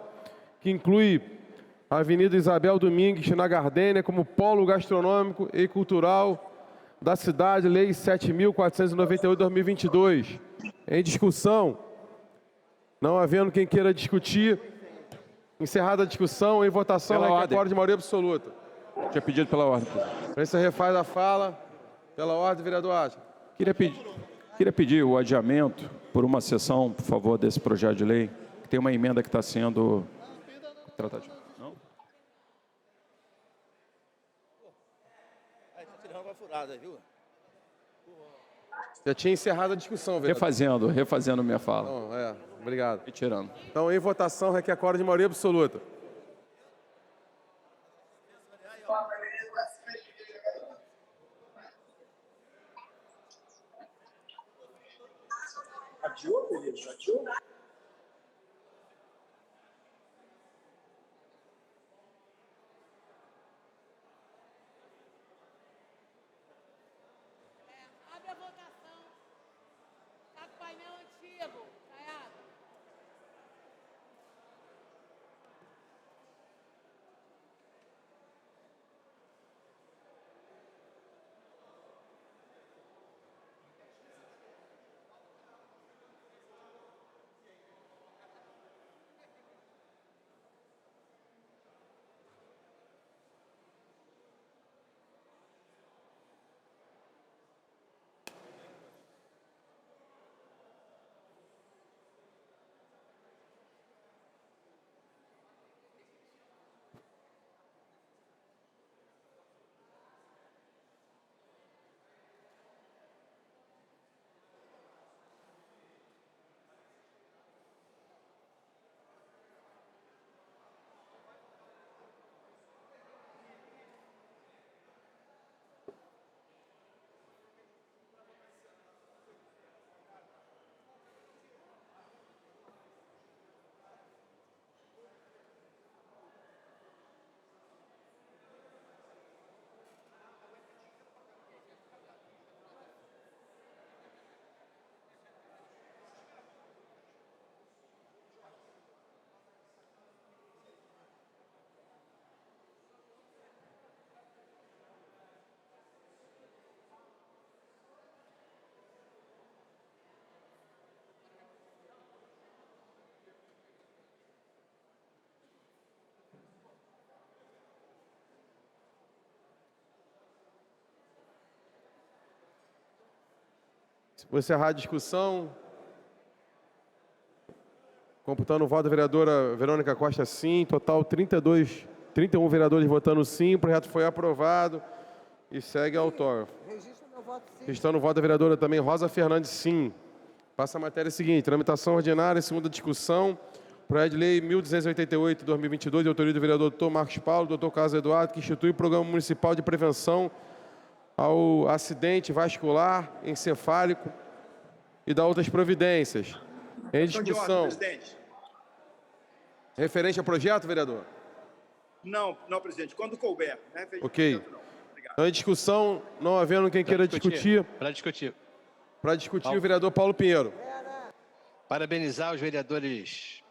Speaker 3: que inclui a Avenida Isabel Domingues, na Gardênia, como polo gastronômico e cultural da cidade, Lei 7.498/2022. Em discussão, não havendo quem queira discutir, encerrada a discussão, em votação, requer de maioria absoluta.
Speaker 12: Tinha pedido pela ordem.
Speaker 3: Presidência refaz a fala. Pela ordem, vereador Adler.
Speaker 12: Queria pedir o adiamento por uma sessão, por favor, desse projeto de lei, que tem uma emenda que está sendo tratada. Não?
Speaker 3: Já tinha encerrado a discussão, vereador.
Speaker 12: Refazendo minha fala.
Speaker 3: Não, obrigado.
Speaker 12: Retirando.
Speaker 3: Então, em votação, requer quórum de maioria absoluta.
Speaker 2: Adiou, beleza? Adiou?
Speaker 10: Abre a votação. Está com o painel antigo, Caiado.
Speaker 3: Vou encerrar a discussão. Computando o voto da vereadora Verônica Costa, sim. Total 31 vereadores votando sim. O projeto foi aprovado e segue ao autógrafo. Registrando o voto da vereadora também Rosa Fernandes, sim. Passa a matéria seguinte. Tramitação ordinária, segunda discussão. Projeto de lei 1288/2022, de autoria do vereador Dr. Marcos Paulo, Dr. Carlos Eduardo, que institui o Programa Municipal de Prevenção ao acidente vascular encefálico e dá outras providências. Em discussão. Referente ao projeto, vereador?
Speaker 13: Não, presidente. Quando couber. Né?
Speaker 3: Ok. Então, em discussão, não havendo quem queira discutir.
Speaker 4: Para discutir.
Speaker 3: Para discutir, o vereador Paulo Pinheiro.
Speaker 4: Parabenizar os vereadores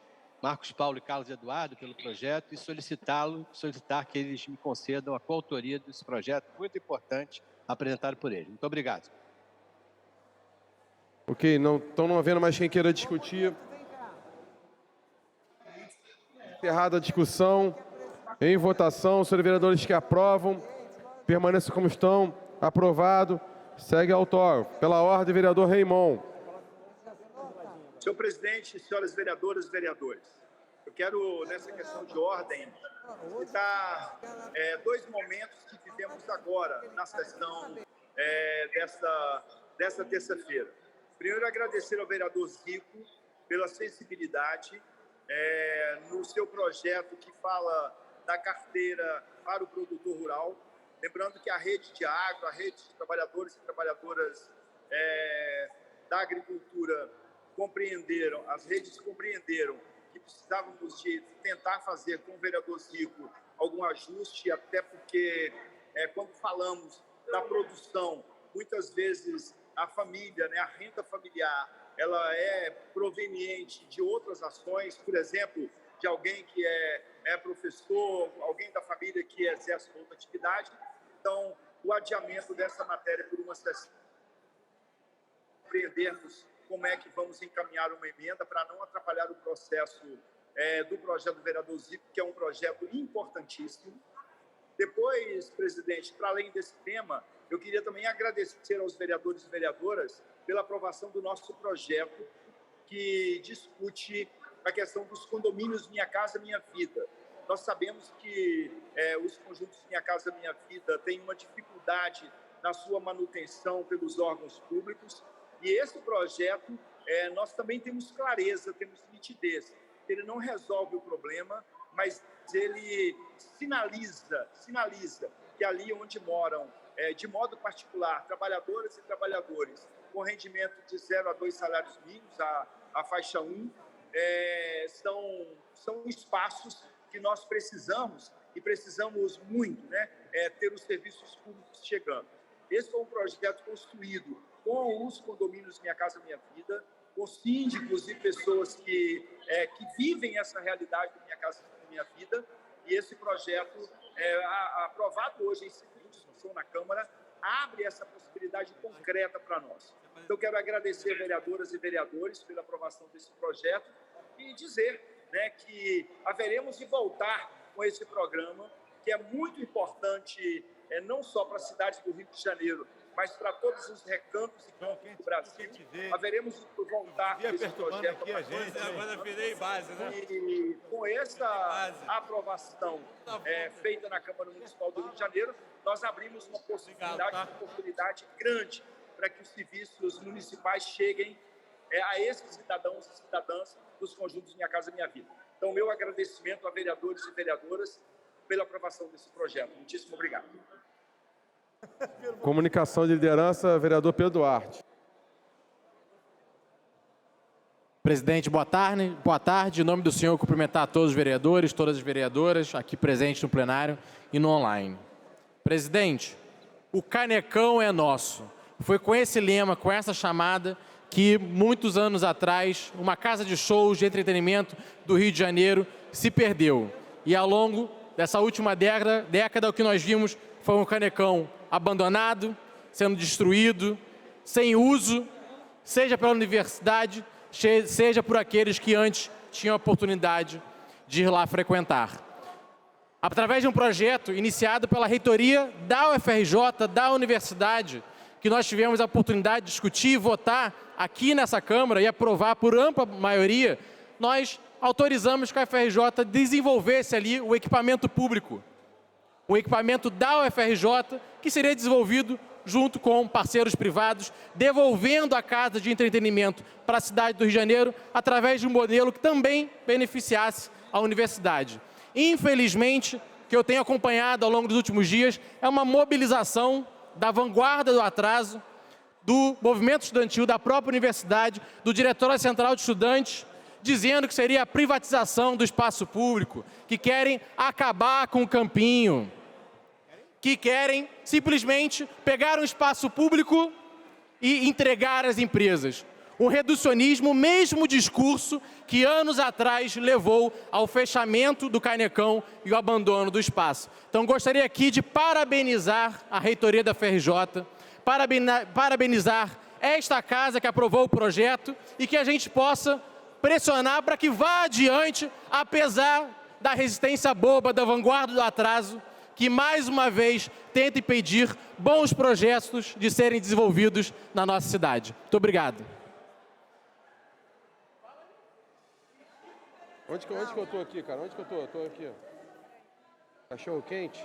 Speaker 4: Marcos Paulo e Carlos Eduardo pelo projeto e solicitar que eles me concedam a coautoria desse projeto muito importante apresentado por eles. Muito obrigado.
Speaker 3: Ok, então não havendo mais quem queira discutir. Encerrada a discussão. Em votação, senhores vereadores que aprovam, permaneçam como estão. Aprovado. Segue autógrafo. Pela ordem, vereador Raimon.
Speaker 13: Senhor presidente, senhoras vereadoras e vereadores, eu quero, nessa questão de ordem, citar dois momentos que vivemos agora na sessão desta terça-feira. Primeiro, agradecer ao vereador Zico pela sensibilidade no seu projeto que fala da carteira para o produtor rural. Lembrando que a rede de agro, a rede de trabalhadores e trabalhadoras trabalhadoras da agricultura compreenderam, as redes compreenderam que precisávamos de tentar fazer com o vereador Zico algum ajuste, até porque quando falamos da produção, muitas vezes a família, né, a renda familiar, ela é proveniente de outras ações, por exemplo, de alguém que é professor, alguém da família que exerce outra atividade. Então, o adiamento dessa matéria por uma sessão, compreendermos como é que vamos encaminhar uma emenda para não atrapalhar o processo do projeto do vereador Zico, que é um projeto importantíssimo. Depois, presidente, para além desse tema, eu queria também agradecer aos vereadores e vereadoras pela aprovação do nosso projeto que discute a questão dos condomínios Minha Casa Minha Vida. Nós sabemos que os conjuntos Minha Casa Minha Vida têm uma dificuldade na sua manutenção pelos órgãos públicos, e esse projeto, nós também temos clareza, temos nitidez. Ele não resolve o problema, mas ele sinaliza que ali onde moram, de modo particular, trabalhadoras e trabalhadores com rendimento de 0 a 2 salários mínimos, a faixa 1, são espaços que nós precisamos, e precisamos muito, né, ter os serviços públicos chegando. Esse foi um projeto construído com os condomínios Minha Casa Minha Vida, com síndicos e pessoas que vivem essa realidade do Minha Casa Minha Vida, e esse projeto, aprovado hoje em segunda discussão na Câmara, abre essa possibilidade concreta para nós. Então, quero agradecer vereadoras e vereadores pela aprovação desse projeto e dizer, né, que haveremos de voltar com esse programa, que é muito importante, não só para a cidade do Rio de Janeiro, mas para todos os recantos e cantos do Brasil. Haveremos de voltar com esse projeto. E com essa aprovação feita na Câmara Municipal do Rio de Janeiro, nós abrimos uma possibilidade, uma oportunidade grande para que os serviços municipais cheguem a esses cidadãos e cidadãs dos conjuntos Minha Casa Minha Vida. Então, meu agradecimento a vereadores e vereadoras pela aprovação desse projeto. Muitíssimo obrigado.
Speaker 3: Comunicação de liderança, vereador Pedro Duarte.
Speaker 14: Presidente, boa tarde. Boa tarde. Em nome do senhor, cumprimentar todos os vereadores, todas as vereadoras aqui presentes no plenário e no online. Presidente, o canecão é nosso. Foi com esse lema, com essa chamada, que muitos anos atrás, uma casa de shows de entretenimento do Rio de Janeiro se perdeu. E ao longo dessa última década, o que nós vimos foi um canecão abandonado, sendo destruído, sem uso, seja pela universidade, seja por aqueles que antes tinham a oportunidade de ir lá frequentar. Através de um projeto iniciado pela reitoria da UFRJ, da universidade, que nós tivemos a oportunidade de discutir e votar aqui nessa Câmara e aprovar por ampla maioria, nós autorizamos que a UFRJ desenvolvesse ali o equipamento público, o equipamento da UFRJ, que seria desenvolvido junto com parceiros privados, devolvendo a casa de entretenimento para a cidade do Rio de Janeiro, através de um modelo que também beneficiasse a universidade. Infelizmente, o que eu tenho acompanhado ao longo dos últimos dias é uma mobilização da vanguarda do atraso, do movimento estudantil, da própria universidade, do Diretório Central de Estudantes, dizendo que seria a privatização do espaço público, que querem acabar com o campinho, que querem simplesmente pegar um espaço público e entregar às empresas. Um reducionismo, o mesmo discurso que anos atrás levou ao fechamento do Canecão e o abandono do espaço. Então, gostaria aqui de parabenizar a reitoria da FRJ, parabenizar esta casa que aprovou o projeto e que a gente possa pressionar para que vá adiante, apesar da resistência boba, da vanguarda do atraso, que mais uma vez tenta impedir bons projetos de serem desenvolvidos na nossa cidade. Muito obrigado.
Speaker 3: Onde que eu tô aqui, cara? Onde que eu tô? Eu tô aqui, ó. Cachorro quente.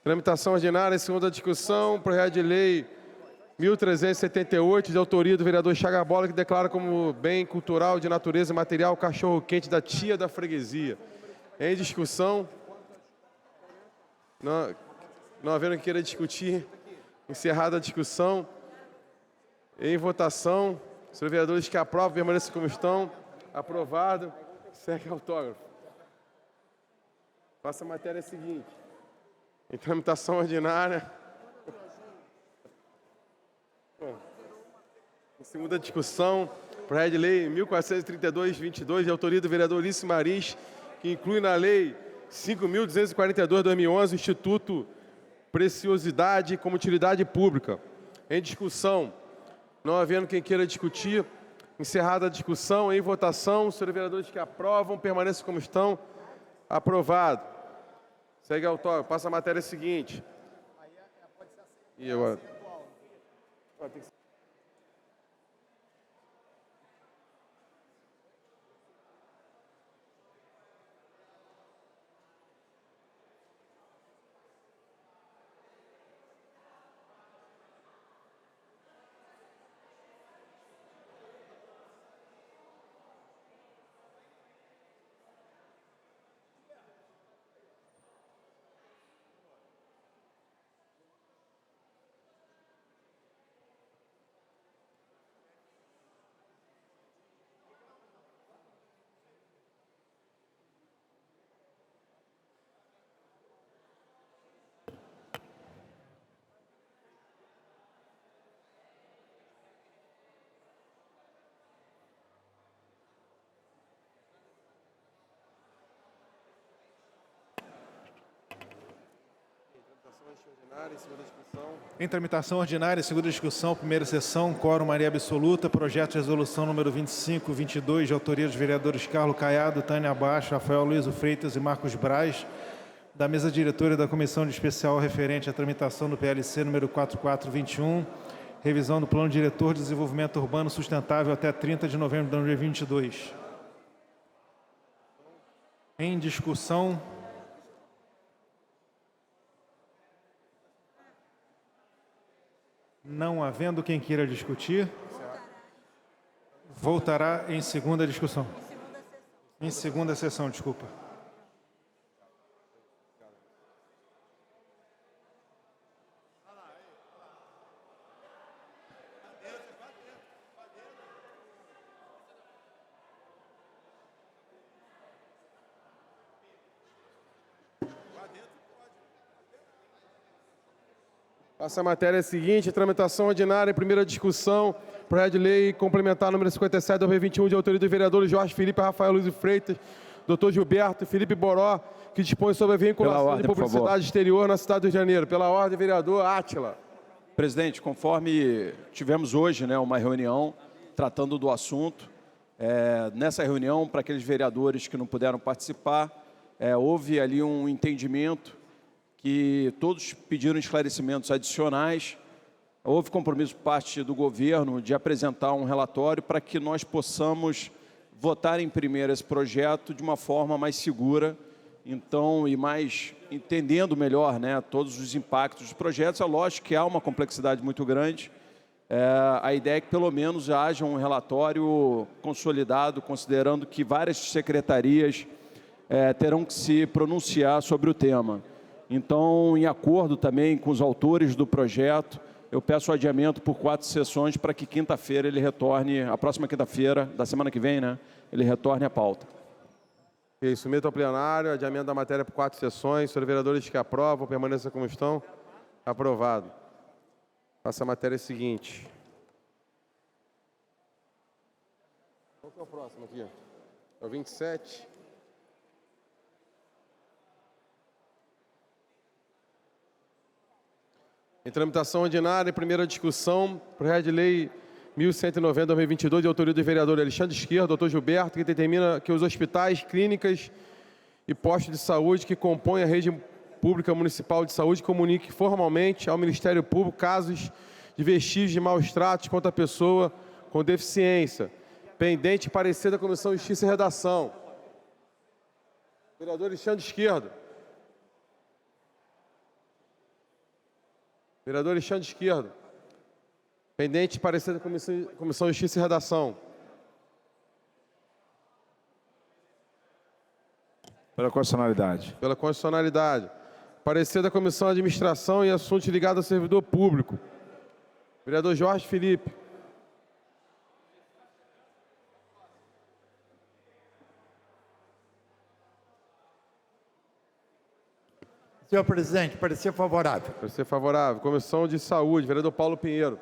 Speaker 3: Tramitação ordinária, segunda discussão, projeto de lei 1378, de autoria do vereador Chaga Bola, que declara como bem cultural de natureza material o cachorro quente da tia da freguesia. Em discussão. Não havendo que queira discutir, Encerrada a discussão, em votação, senhores vereadores que aprovam, permaneçam como estão. Aprovado. Segue autógrafo. Passa a matéria seguinte. Em tramitação ordinária. Em segunda discussão, projeto de lei 1432-22, de autoria do vereador Ulisses Marins, que inclui na lei 5.242/2011 o Instituto Preciosidade como utilidade pública. Em discussão, não havendo quem queira discutir, encerrada a discussão, em votação, senhores vereadores que aprovam, permaneçam como estão. Aprovado. Segue autógrafo. Passa a matéria seguinte. E agora?
Speaker 15: Em tramitação ordinária, segunda discussão, primeira sessão, quórum maioria absoluta, projeto de resolução número 2522, de autoria dos vereadores Carlos Caiado, Tânia Abaixo, Rafael Luiz Freitas e Marcos Braz, da mesa diretora da Comissão de Especial referente à tramitação do PLC número 4421, revisão do Plano Diretor de Desenvolvimento Urbano Sustentável até 30 de novembro de 2022. Em discussão, não havendo quem queira discutir, voltará em segunda discussão. Em segunda sessão, desculpa.
Speaker 3: Passa a matéria seguinte, tramitação ordinária, primeira discussão, projeto de lei complementar número 57, 2021, de autoria dos vereadores Jorge Felipe, Rafael Luiz Freitas, Dr. Gilberto, Felipe Boró, que dispõe sobre a vinculação de publicidade exterior na cidade do Rio de Janeiro. Pela ordem, vereador Átila.
Speaker 12: Presidente, conforme tivemos hoje, uma reunião tratando do assunto, nessa reunião, para aqueles vereadores que não puderam participar, houve ali um entendimento que todos pediram esclarecimentos adicionais. Houve compromisso por parte do governo de apresentar um relatório para que nós possamos votar em primeiro esse projeto de uma forma mais segura, então, e mais entendendo melhor, todos os impactos dos projetos. É lógico que há uma complexidade muito grande. A ideia é que pelo menos haja um relatório consolidado, considerando que várias secretarias terão que se pronunciar sobre o tema. Então, em acordo também com os autores do projeto, eu peço o adiamento por 4 sessões para que quinta-feira ele retorne, a próxima quinta-feira, da semana que vem, ele retorne à pauta.
Speaker 3: Submeto ao plenário, adiamento da matéria por 4 sessões. Senhores vereadores que aprovam, permaneçam como estão. Aprovado. Passa a matéria seguinte. Qual que é o próximo aqui? É o 27. Em tramitação ordinária, em primeira discussão, projeto de lei 1190/2022, de autoria do vereador Alexandre Esquerdo, Dr. Gilberto, que determina que os hospitais, clínicas e postos de saúde que compõem a rede pública municipal de saúde comuniquem formalmente ao Ministério Público casos de vestígios de maus tratos contra a pessoa com deficiência, pendente parecer da Comissão de Justiça e Redação. Vereador Alexandre Esquerdo. Vereador Alexandre Esquerdo. Pendente parecer da Comissão de Justiça e Redação.
Speaker 15: Pela constitucionalidade.
Speaker 3: Pela constitucionalidade. Parecer da Comissão de Administração e Assuntos ligados ao Servidor Público. Vereador Jorge Felipe.
Speaker 16: Senhor presidente, parecer favorável.
Speaker 3: Parecer favorável. Comissão de Saúde, vereador Paulo Pinheiro.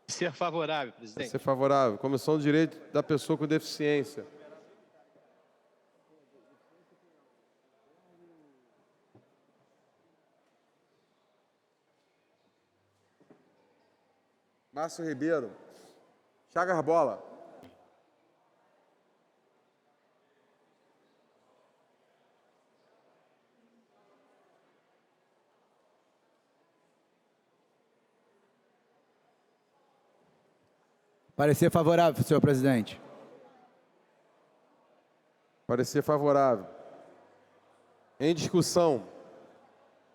Speaker 4: Ser favorável, presidente.
Speaker 3: Parecer favorável. Comissão de Direito da Pessoa com Deficiência. Márcio Ribeiro. Chagas Bola.
Speaker 17: Parecer favorável, senhor presidente.
Speaker 3: Parecer favorável. Em discussão.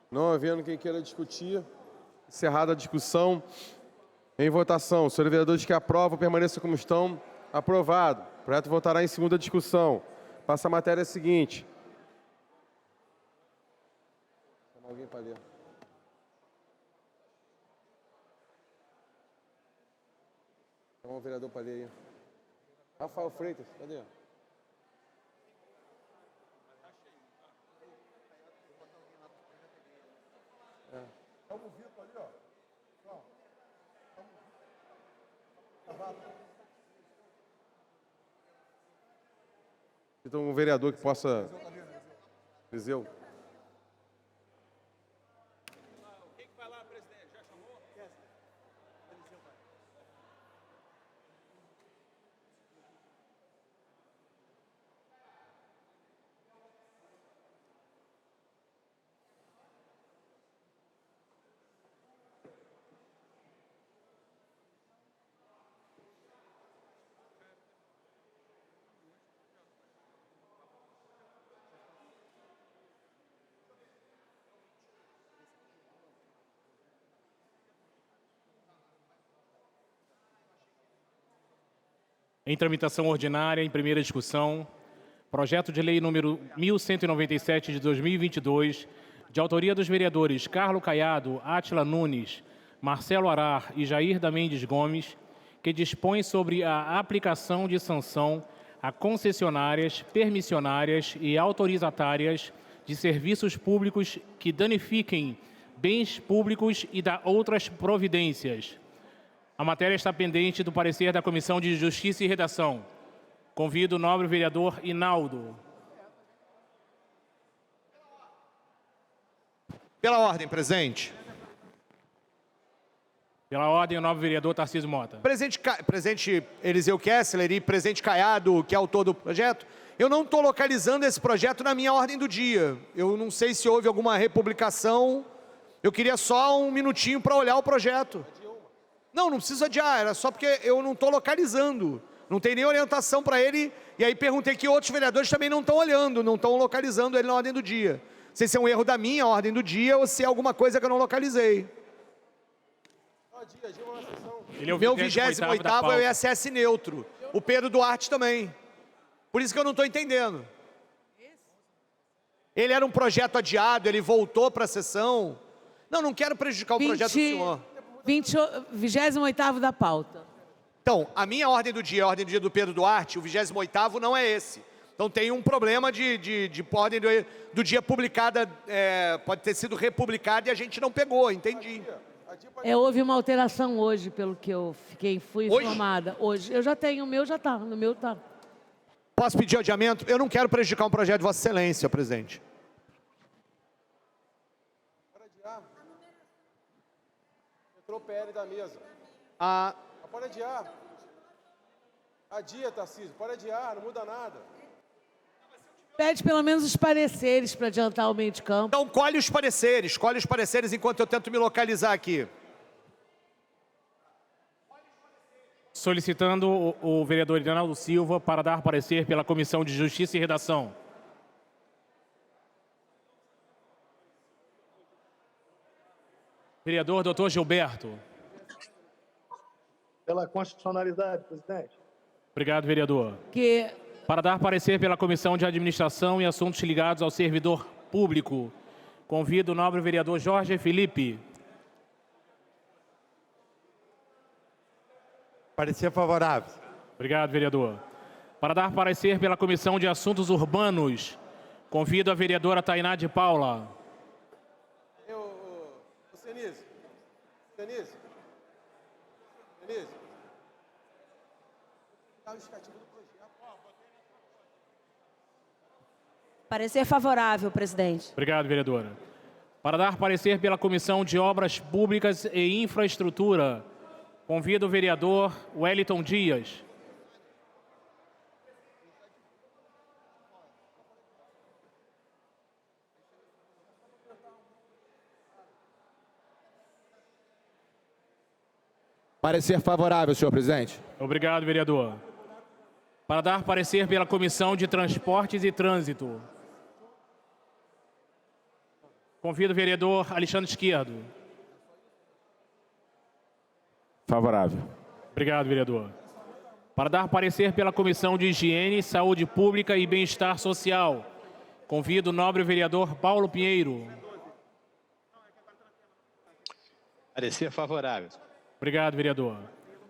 Speaker 3: Não havendo quem queira discutir. Encerrada a discussão. Em votação. Senhores vereadores que aprovam, permaneçam como estão. Aprovado. O projeto voltará em segunda discussão. Passa a matéria seguinte. Chama alguém para ler. Chama o vereador para ler aí. Rafael Freitas, cadê? Chama o Vitor ali, ó. Então, um vereador que possa... Viseu.
Speaker 18: Em tramitação ordinária, em primeira discussão, projeto de lei número 1197 de 2022, de autoria dos vereadores Carlos Caiado, Átila Nunes, Marcelo Arar e Jair da Mendes Gomes, que dispõe sobre a aplicação de sanção a concessionárias, permissionárias e autorizatárias de serviços públicos que danifiquem bens públicos e da outras providências. A matéria está pendente do parecer da Comissão de Justiça e Redação. Convido o nobre vereador Hinaldo.
Speaker 19: Pela ordem, presidente.
Speaker 18: Pela ordem, o nobre vereador Tarcísio Mota.
Speaker 19: Presidente Eliseu Kessler e presidente Caiado, que é autor do projeto, eu não estou localizando esse projeto na minha ordem do dia. Eu não sei se houve alguma republicação. Eu queria só um minutinho para olhar o projeto. Não, não precisa adiar, era só porque eu não estou localizando. Não tem nem orientação para ele. E aí perguntei que outros vereadores também não estão olhando, não estão localizando ele na ordem do dia. Não sei se é um erro da minha ordem do dia ou se é alguma coisa que eu não localizei. Meu 28º é o ISS neutro. O Pedro Duarte também. Por isso que eu não estou entendendo. Ele era um projeto adiado, ele voltou para a sessão. Não quero prejudicar o projeto do senhor.
Speaker 10: 28º da pauta.
Speaker 19: Então, a minha ordem do dia, a ordem do dia do Pedro Duarte, o 28º não é esse. Então tem um problema de ordem do dia publicada, pode ter sido republicada e a gente não pegou, entendi.
Speaker 10: Houve uma alteração hoje, pelo que eu fui informada. Hoje. Eu já tenho, o meu já está, no meu está.
Speaker 19: Posso pedir adiamento? Eu não quero prejudicar um projeto de Vossa Excelência, presidente.
Speaker 3: Entrou o PL da mesa. Pode adiar. Adia, Tarcísio. Pode adiar, não muda nada.
Speaker 10: Pede pelo menos os pareceres para adiantar o meio de campo.
Speaker 19: Então colhe os pareceres enquanto eu tento me localizar aqui.
Speaker 18: Solicitando o vereador Irinaldo Silva para dar parecer pela Comissão de Justiça e Redação. Vereador Dr. Gilberto.
Speaker 20: Pela constitucionalidade, presidente.
Speaker 18: Obrigado, vereador.
Speaker 10: Que
Speaker 18: Para dar parecer pela Comissão de Administração e Assuntos ligados ao servidor público, convido o nobre vereador Jorge Felipe.
Speaker 16: Parecer favorável.
Speaker 18: Obrigado, vereador. Para dar parecer pela Comissão de Assuntos Urbanos, convido a vereadora Tainá de Paula.
Speaker 3: Denise.
Speaker 8: Parecer favorável, presidente.
Speaker 18: Obrigado, vereadora. Para dar parecer pela Comissão de Obras Públicas e Infraestrutura, convido o vereador Wellington Dias.
Speaker 17: Parecer favorável, senhor presidente.
Speaker 18: Obrigado, vereador. Para dar parecer pela Comissão de Transportes e Trânsito, convido o vereador Alexandre Esquerdo.
Speaker 14: Favorável.
Speaker 18: Obrigado, vereador. Para dar parecer pela Comissão de Higiene, Saúde Pública e Bem-Estar Social, convido o nobre vereador Paulo Pinheiro.
Speaker 4: Parecer favorável.
Speaker 18: Obrigado, vereador.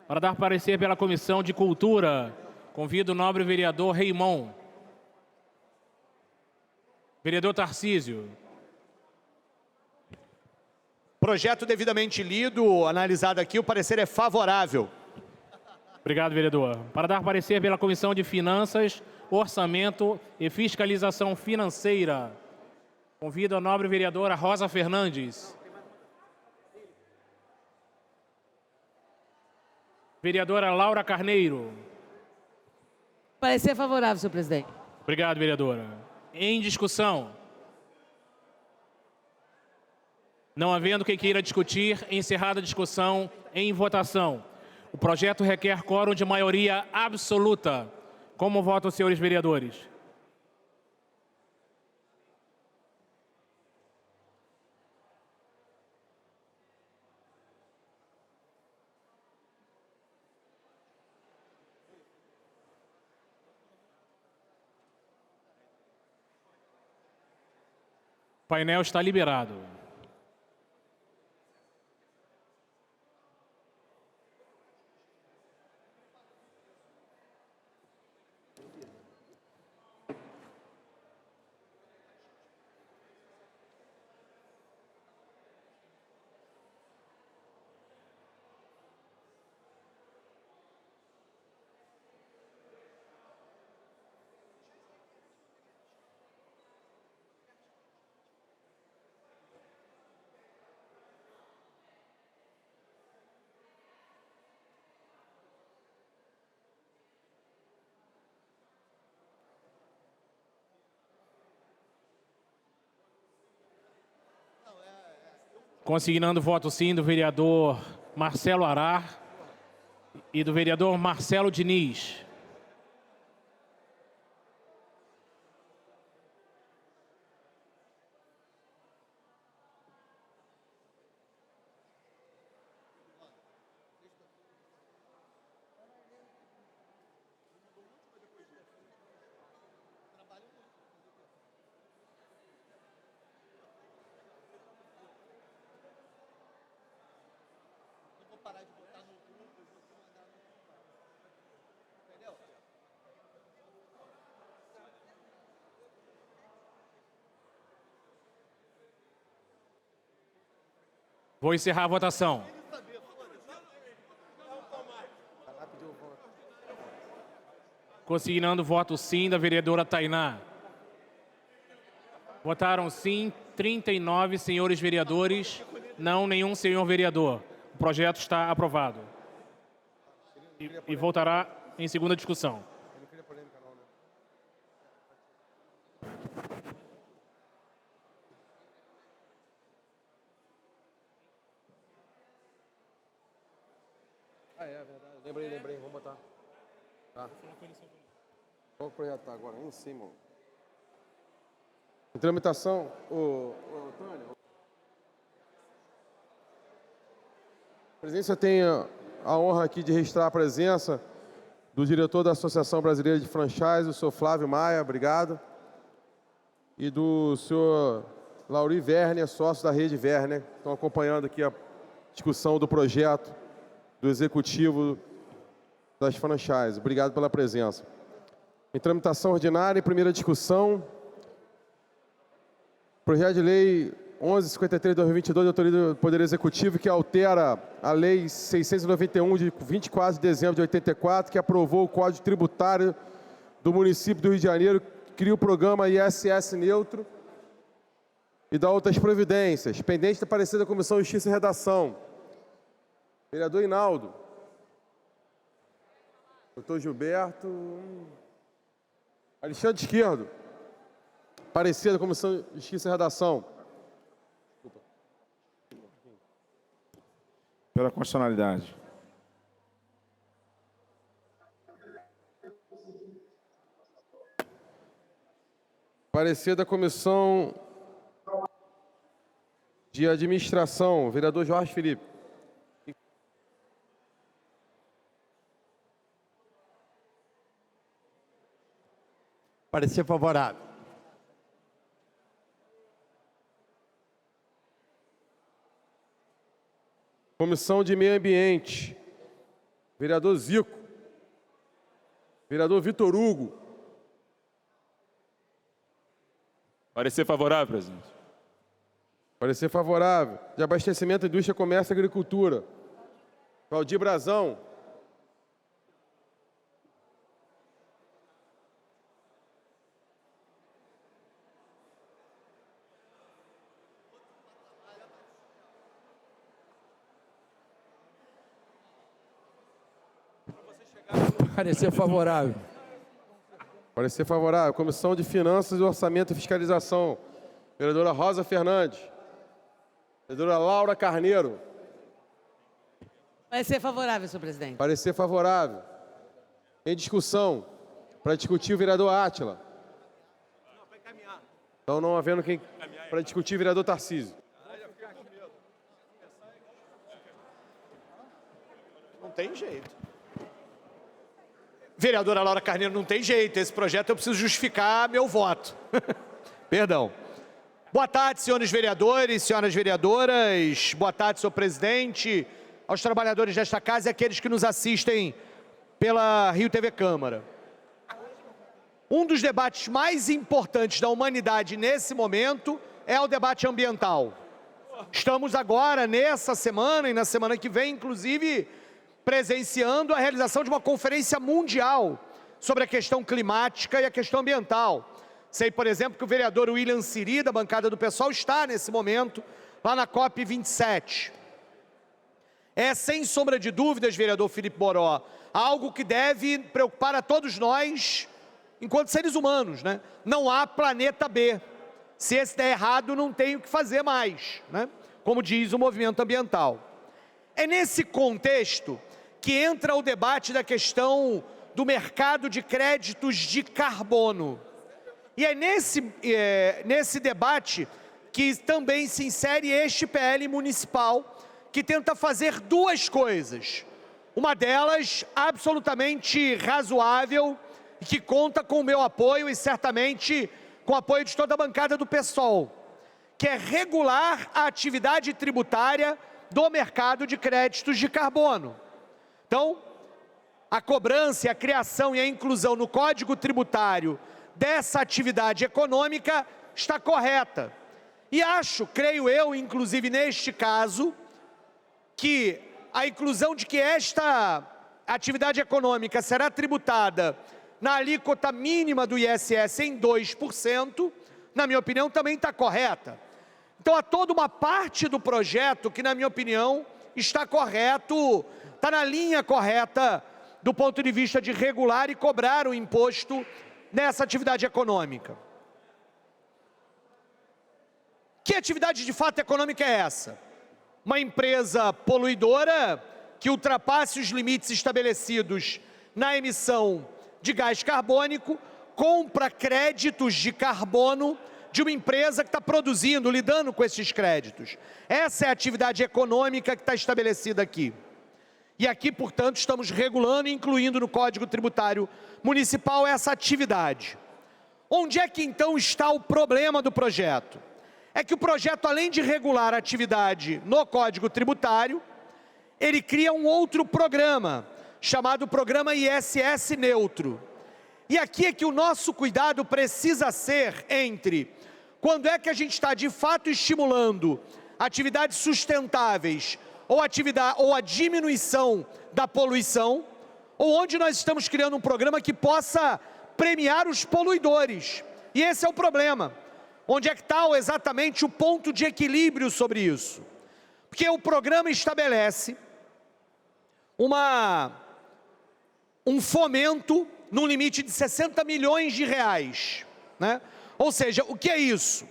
Speaker 18: Para dar parecer pela Comissão de Cultura, convido o nobre vereador Reimon. Vereador Tarcísio.
Speaker 19: Projeto devidamente lido, analisado aqui, o parecer é favorável.
Speaker 18: Obrigado, vereador. Para dar parecer pela Comissão de Finanças, Orçamento e Fiscalização Financeira, convido a nobre vereadora Rosa Fernandes. Vereadora Laura Carneiro.
Speaker 10: Parecer favorável, senhor presidente.
Speaker 18: Obrigado, vereadora. Em discussão. Não havendo quem queira discutir, encerrada a discussão, em votação. O projeto requer quórum de maioria absoluta. Como votam os senhores vereadores? O painel está liberado. Consignando voto sim do vereador Marcelo Arar e do vereador Marcelo Diniz. Vou encerrar a votação. Consignando voto sim da vereadora Tainá. Votaram sim 39 senhores vereadores, não nenhum senhor vereador. O projeto está aprovado. E voltará em segunda discussão.
Speaker 3: É verdade. Lembrei. Vamos botar. Tá. Qual projeto tá agora? Em cima. Em tramitação, Antônio. A presidência tem a honra aqui de registrar a presença do diretor da Associação Brasileira de Franchise, o senhor Flávio Maia, obrigado, e do senhor Lauri Werner, sócio da Rede Werner, estão acompanhando aqui a discussão do projeto do Executivo das Franchises. Obrigado pela presença. Em tramitação ordinária, em primeira discussão, projeto de lei 1153 de 2022, de autoria do Poder Executivo, que altera a Lei 691, de 24 de dezembro de 84, que aprovou o Código Tributário do município do Rio de Janeiro, que cria o programa ISS Neutro e dá outras providências. Pendente da parecer da Comissão de Justiça e Redação. Vereador Hinaldo. Doutor Gilberto. Alexandre Esquerdo. Parecer da Comissão de Justiça e Redação.
Speaker 20: Pela constitucionalidade.
Speaker 3: Parecer da Comissão de Administração, vereador Jorge Felipe.
Speaker 16: Parecer favorável.
Speaker 3: Comissão de Meio Ambiente, vereador Zico. Vereador Vitor Hugo.
Speaker 20: Parecer favorável, presidente.
Speaker 3: Parecer favorável. De Abastecimento, Indústria, Comércio e Agricultura. Valdir Brazão.
Speaker 20: Parecer favorável.
Speaker 3: Parecer favorável. Comissão de Finanças, Orçamento e Fiscalização. Vereadora Rosa Fernandes. Vereadora Laura Carneiro.
Speaker 10: Parecer favorável, senhor presidente.
Speaker 3: Parecer favorável. Em discussão. Para discutir o vereador Átila. Então, não havendo quem... Para discutir o vereador Tarcísio.
Speaker 19: Não tem jeito. Vereadora Laura Carneiro, não tem jeito. Esse projeto eu preciso justificar meu voto. Perdão. Boa tarde, senhores vereadores, senhoras vereadoras. Boa tarde, senhor presidente, aos trabalhadores desta casa e àqueles que nos assistem pela Rio TV Câmara. Um dos debates mais importantes da humanidade nesse momento é o debate ambiental. Estamos agora, nessa semana e na semana que vem, inclusive, presenciando a realização de uma conferência mundial sobre a questão climática e a questão ambiental. Sei, por exemplo, que o vereador William Siri, da bancada do PSOL, está nesse momento lá na COP27. É, sem sombra de dúvidas, vereador Felipe Boró, algo que deve preocupar a todos nós, enquanto seres humanos, né? Não há planeta B. Se esse der errado, não tem o que fazer mais, né? Como diz o movimento ambiental. É nesse contexto que entra o debate da questão do mercado de créditos de carbono. E é nesse debate que também se insere este PL municipal, que tenta fazer duas coisas. Uma delas, absolutamente razoável, que conta com o meu apoio e certamente com o apoio de toda a bancada do PSOL, que é regular a atividade tributária do mercado de créditos de carbono. Então, a cobrança, a criação e a inclusão no Código Tributário dessa atividade econômica está correta. E acho, creio eu, inclusive neste caso, que a inclusão de que esta atividade econômica será tributada na alíquota mínima do ISS em 2%, na minha opinião, também está correta. Então, há toda uma parte do projeto que, na minha opinião, está correto, está na linha correta do ponto de vista de regular e cobrar o imposto nessa atividade econômica. Que atividade de fato econômica é essa? Uma empresa poluidora que ultrapasse os limites estabelecidos na emissão de gás carbônico, compra créditos de carbono de uma empresa que está produzindo, lidando com esses créditos. Essa é a atividade econômica que está estabelecida aqui. E aqui, portanto, estamos regulando e incluindo no Código Tributário Municipal essa atividade. Onde é que então está o problema do projeto? É que o projeto, além de regular a atividade no Código Tributário, ele cria um outro programa, chamado Programa ISS Neutro. E aqui é que o nosso cuidado precisa ser entre quando é que a gente está de fato estimulando atividades sustentáveis ou a diminuição da poluição, ou onde nós estamos criando um programa que possa premiar os poluidores. E esse é o problema. Onde é que está exatamente o ponto de equilíbrio sobre isso? Porque o programa estabelece um fomento num limite de 60 milhões de reais, né? Ou seja, o que é isso?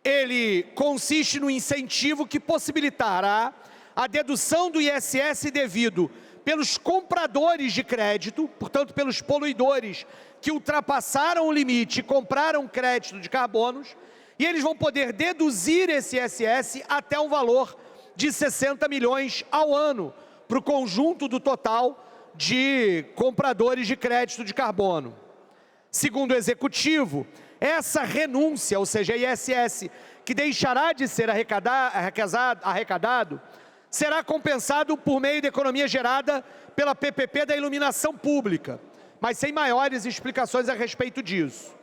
Speaker 19: Ele consiste no incentivo que possibilitará a dedução do ISS devido pelos compradores de crédito, portanto, pelos poluidores que ultrapassaram o limite e compraram crédito de carbonos, e eles vão poder deduzir esse ISS até um valor de 60 milhões ao ano, para o conjunto do total de compradores de crédito de carbono. Segundo o Executivo, essa renúncia, ou seja, ISS, que deixará de ser arrecadado, será compensado por meio da economia gerada pela PPP da iluminação pública, mas sem maiores explicações a respeito disso.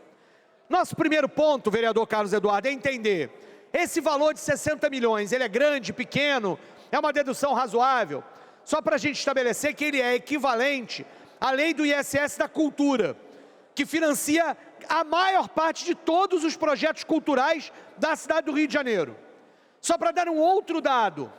Speaker 19: Nosso primeiro ponto, vereador Carlos Eduardo, é entender, esse valor de 60 milhões, ele é grande, pequeno, é uma dedução razoável? Só para a gente estabelecer que ele é equivalente à lei do ISS da cultura, que financia a maior parte de todos os projetos culturais da cidade do Rio de Janeiro. Só para dar um outro dado,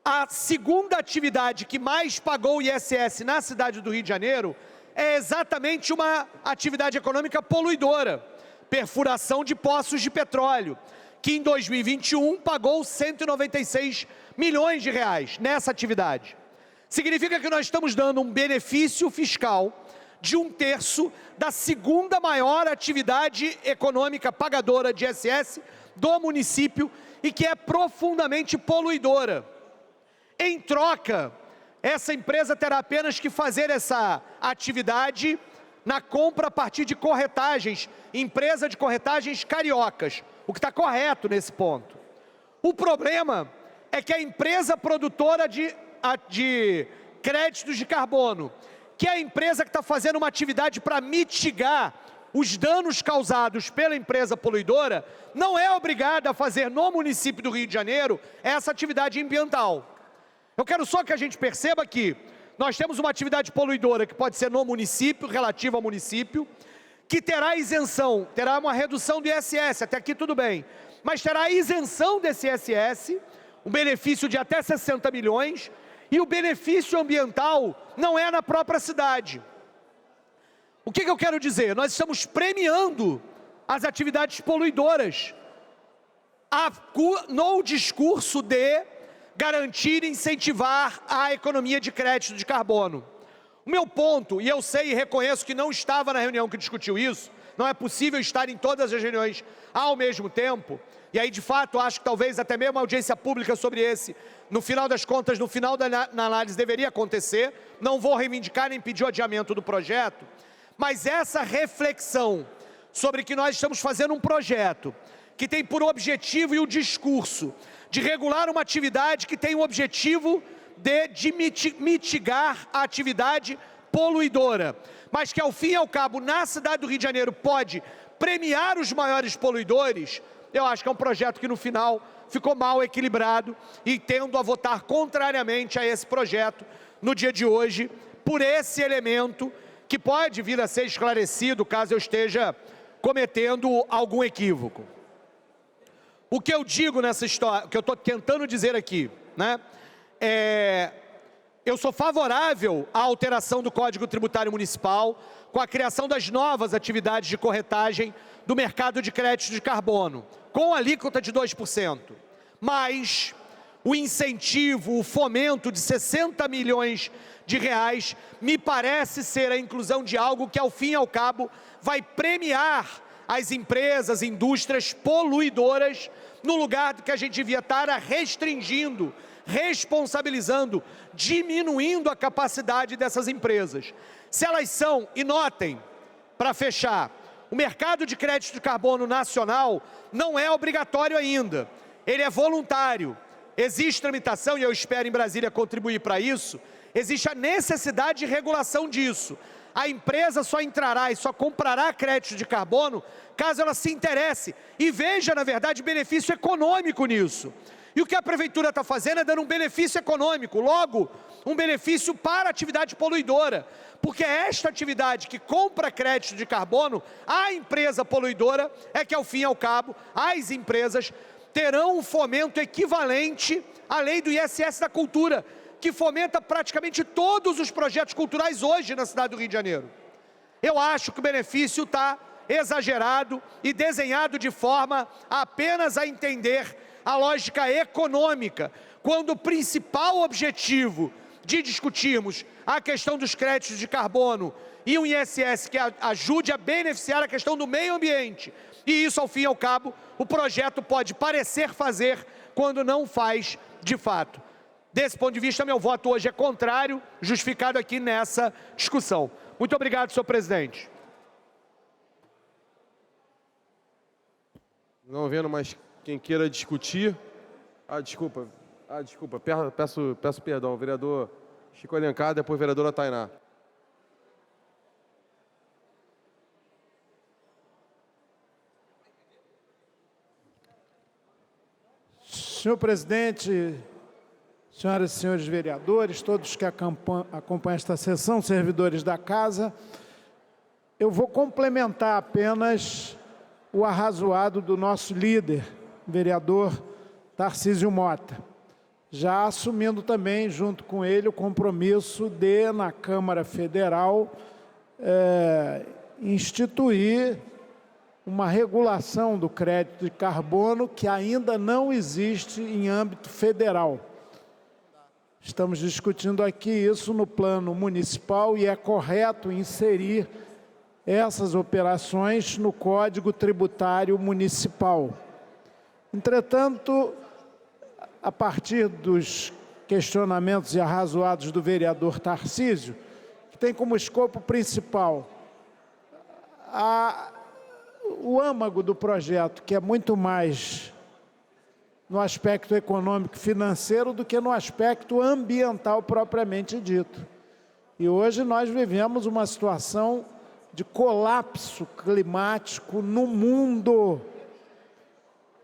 Speaker 19: a segunda atividade que mais pagou o ISS na cidade do Rio de Janeiro é exatamente uma atividade econômica poluidora, perfuração de poços de petróleo, que em 2021 pagou 196 milhões de reais nessa atividade. Significa que nós estamos dando um benefício fiscal de 1/3 da segunda maior atividade econômica pagadora de ISS do município e que é profundamente poluidora. Em troca, essa empresa terá apenas que fazer essa atividade na compra a partir de corretagens, empresa de corretagens cariocas, o que está correto nesse ponto. O problema é que a empresa produtora de créditos de carbono, que é a empresa que está fazendo uma atividade para mitigar os danos causados pela empresa poluidora, não é obrigada a fazer no município do Rio de Janeiro essa atividade ambiental. Eu quero só que a gente perceba que nós temos uma atividade poluidora que pode ser no município, relativa ao município, que terá isenção, terá uma redução do ISS, até aqui tudo bem, mas terá isenção desse ISS, um benefício de até 60 milhões, e o benefício ambiental não é na própria cidade. O que eu quero dizer? Nós estamos premiando as atividades poluidoras, no discurso de garantir e incentivar a economia de crédito de carbono. O meu ponto, e eu sei e reconheço que não estava na reunião que discutiu isso, não é possível estar em todas as reuniões ao mesmo tempo, e aí de fato acho que talvez até mesmo uma audiência pública sobre esse, no final das contas, no final da análise deveria acontecer, não vou reivindicar nem pedir o adiamento do projeto, mas essa reflexão sobre que nós estamos fazendo um projeto que tem por objetivo e o discurso de regular uma atividade que tem o objetivo de mitigar a atividade poluidora, mas que ao fim e ao cabo na cidade do Rio de Janeiro pode premiar os maiores poluidores, eu acho que é um projeto que no final ficou mal equilibrado e tendo a votar contrariamente a esse projeto no dia de hoje, por esse elemento que pode vir a ser esclarecido caso eu esteja cometendo algum equívoco. O que eu digo nessa história, o que eu estou tentando dizer aqui, né, eu sou favorável à alteração do Código Tributário Municipal com a criação das novas atividades de corretagem do mercado de crédito de carbono, com alíquota de 2%. Mas o incentivo, o fomento de 60 milhões de reais me parece ser a inclusão de algo que, ao fim e ao cabo, vai premiar as empresas, indústrias poluidoras, no lugar do que a gente devia estar restringindo, responsabilizando, diminuindo a capacidade dessas empresas. Se elas são, e notem, para fechar, o mercado de crédito de carbono nacional não é obrigatório ainda, ele é voluntário. Existe tramitação, e eu espero em Brasília contribuir para isso, existe a necessidade de regulação disso. A empresa só entrará e só comprará crédito de carbono caso ela se interesse e veja, na verdade, benefício econômico nisso. E o que a prefeitura está fazendo é dando um benefício econômico, logo, um benefício para a atividade poluidora. Porque esta atividade que compra crédito de carbono, a empresa poluidora, é que ao fim e ao cabo, as empresas terão um fomento equivalente à lei do ISS da cultura, que fomenta praticamente todos os projetos culturais hoje na cidade do Rio de Janeiro. Eu acho que o benefício está exagerado e desenhado de forma apenas a entender a lógica econômica, quando o principal objetivo de discutirmos a questão dos créditos de carbono e um ISS que ajude a beneficiar a questão do meio ambiente. E isso, ao fim e ao cabo, o projeto pode parecer fazer quando não faz de fato. Desse ponto de vista, meu voto hoje é contrário, justificado aqui nessa discussão. Muito obrigado, senhor presidente.
Speaker 3: Não vendo mais quem queira discutir. Desculpa. Peço perdão. Vereador Chico Alencar, depois vereadora Tainá.
Speaker 11: Senhor presidente, senhoras e senhores vereadores, todos que acompanham esta sessão, servidores da casa, eu vou complementar apenas o arrazoado do nosso líder, vereador Tarcísio Mota, já assumindo também, junto com ele, o compromisso de, na Câmara Federal, instituir uma regulação do crédito de carbono que ainda não existe em âmbito federal. Estamos discutindo aqui isso no plano municipal e é correto inserir essas operações no Código Tributário Municipal. Entretanto, a partir dos questionamentos e arrazoados do vereador Tarcísio, que tem como escopo principal o âmago do projeto, que é muito mais no aspecto econômico e financeiro do que no aspecto ambiental propriamente dito. E hoje nós vivemos uma situação de colapso climático no mundo.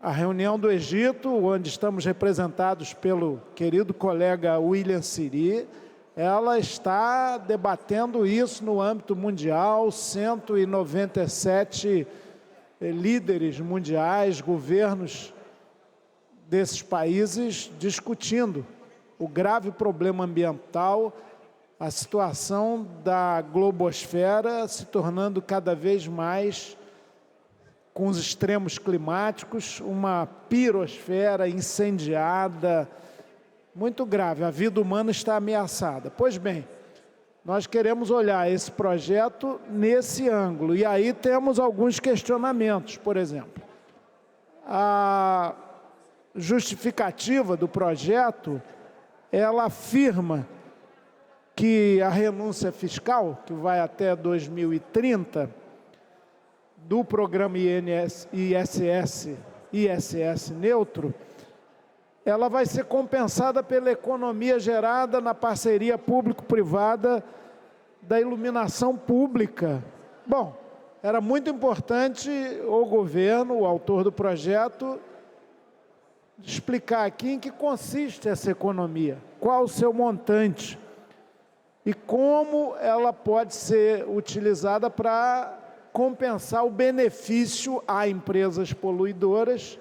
Speaker 11: A reunião do Egito, onde estamos representados pelo querido colega William Siri, ela está debatendo isso no âmbito mundial, 197 líderes mundiais, governos desses países discutindo o grave problema ambiental, a situação da globosfera se tornando cada vez mais, com os extremos climáticos, uma pirosfera incendiada, muito grave. A vida humana está ameaçada. Pois bem, nós queremos olhar esse projeto nesse ângulo. E aí temos alguns questionamentos. Por exemplo, a justificativa do projeto, ela afirma que a renúncia fiscal, que vai até 2030, do programa ISS neutro, ela vai ser compensada pela economia gerada na parceria público-privada da iluminação pública. Bom, era muito importante o governo, o autor do projeto, explicar aqui em que consiste essa economia, qual o seu montante e como ela pode ser utilizada para compensar o benefício a empresas poluidoras,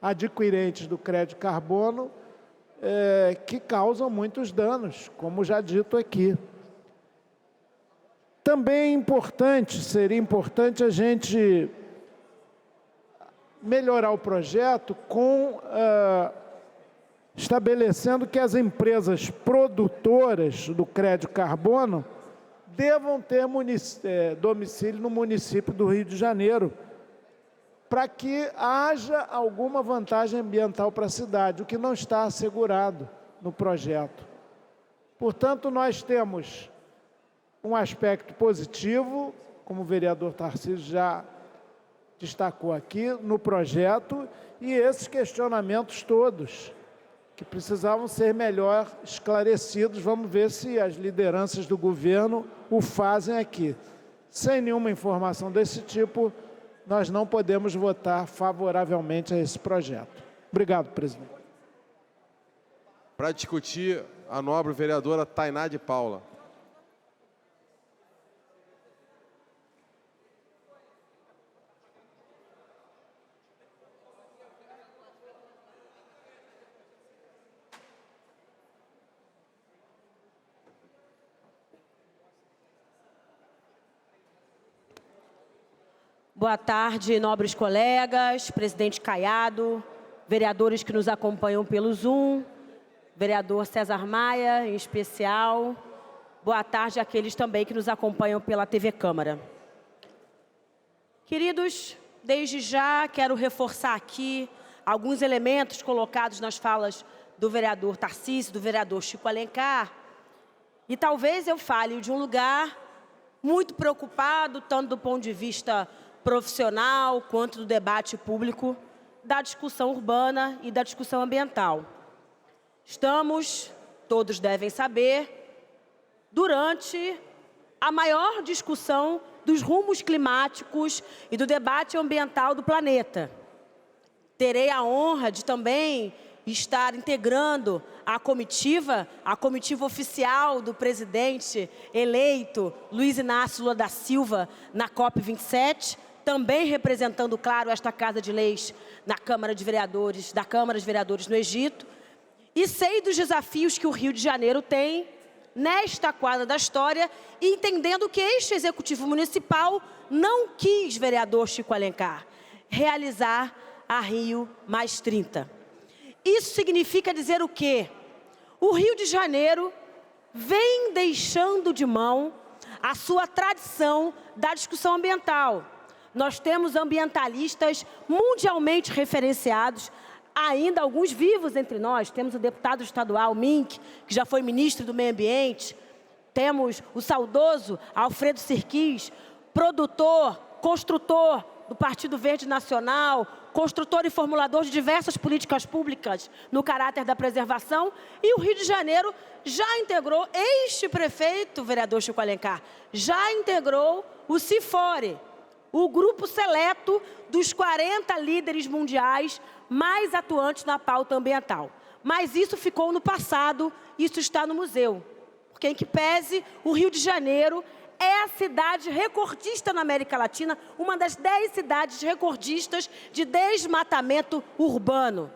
Speaker 11: adquirentes do crédito de carbono, que causam muitos danos, como já dito aqui. Também seria importante a gente melhorar o projeto estabelecendo que as empresas produtoras do crédito de carbono devam ter domicílio no município do Rio de Janeiro, para que haja alguma vantagem ambiental para a cidade, o que não está assegurado no projeto. Portanto, nós temos um aspecto positivo, como o vereador Tarcísio já destacou aqui, no projeto, e esses questionamentos todos, que precisavam ser melhor esclarecidos. Vamos ver se as lideranças do governo o fazem aqui. Sem nenhuma informação desse tipo, nós não podemos votar favoravelmente a esse projeto. Obrigado, presidente.
Speaker 3: Para discutir, a nobre vereadora Tainá de Paula.
Speaker 8: Boa tarde, nobres colegas, presidente Caiado, vereadores que nos acompanham pelo Zoom, vereador César Maia, em especial. Boa tarde àqueles também que nos acompanham pela TV Câmara. Queridos, desde já quero reforçar aqui alguns elementos colocados nas falas do vereador Tarcísio, do vereador Chico Alencar, e talvez eu fale de um lugar muito preocupado, tanto do ponto de vista profissional, quanto do debate público, da discussão urbana e da discussão ambiental. Estamos, todos devem saber, durante a maior discussão dos rumos climáticos e do debate ambiental do planeta. Terei a honra de também estar integrando a comitiva oficial do presidente eleito Luiz Inácio Lula da Silva na COP27, também representando, claro, esta Casa de Leis na Câmara de Vereadores, da Câmara de Vereadores no Egito, e sei dos desafios que o Rio de Janeiro tem nesta quadra da história, entendendo que este Executivo Municipal não quis, vereador Chico Alencar, realizar a Rio+30. Isso significa dizer o quê? O Rio de Janeiro vem deixando de mão a sua tradição da discussão ambiental. Nós temos ambientalistas mundialmente referenciados, ainda alguns vivos entre nós. Temos o deputado estadual Mink, que já foi ministro do Meio Ambiente. Temos o saudoso Alfredo Sirquis, produtor, construtor do Partido Verde Nacional, construtor e formulador de diversas políticas públicas no caráter da preservação. E o Rio de Janeiro já integrou, este prefeito, vereador Chico Alencar, já integrou o CIFORE, o grupo seleto dos 40 líderes mundiais mais atuantes na pauta ambiental. Mas isso ficou no passado, isso está no museu. Porque, em que pese, o Rio de Janeiro é a cidade recordista na América Latina, uma das 10 cidades recordistas de desmatamento urbano.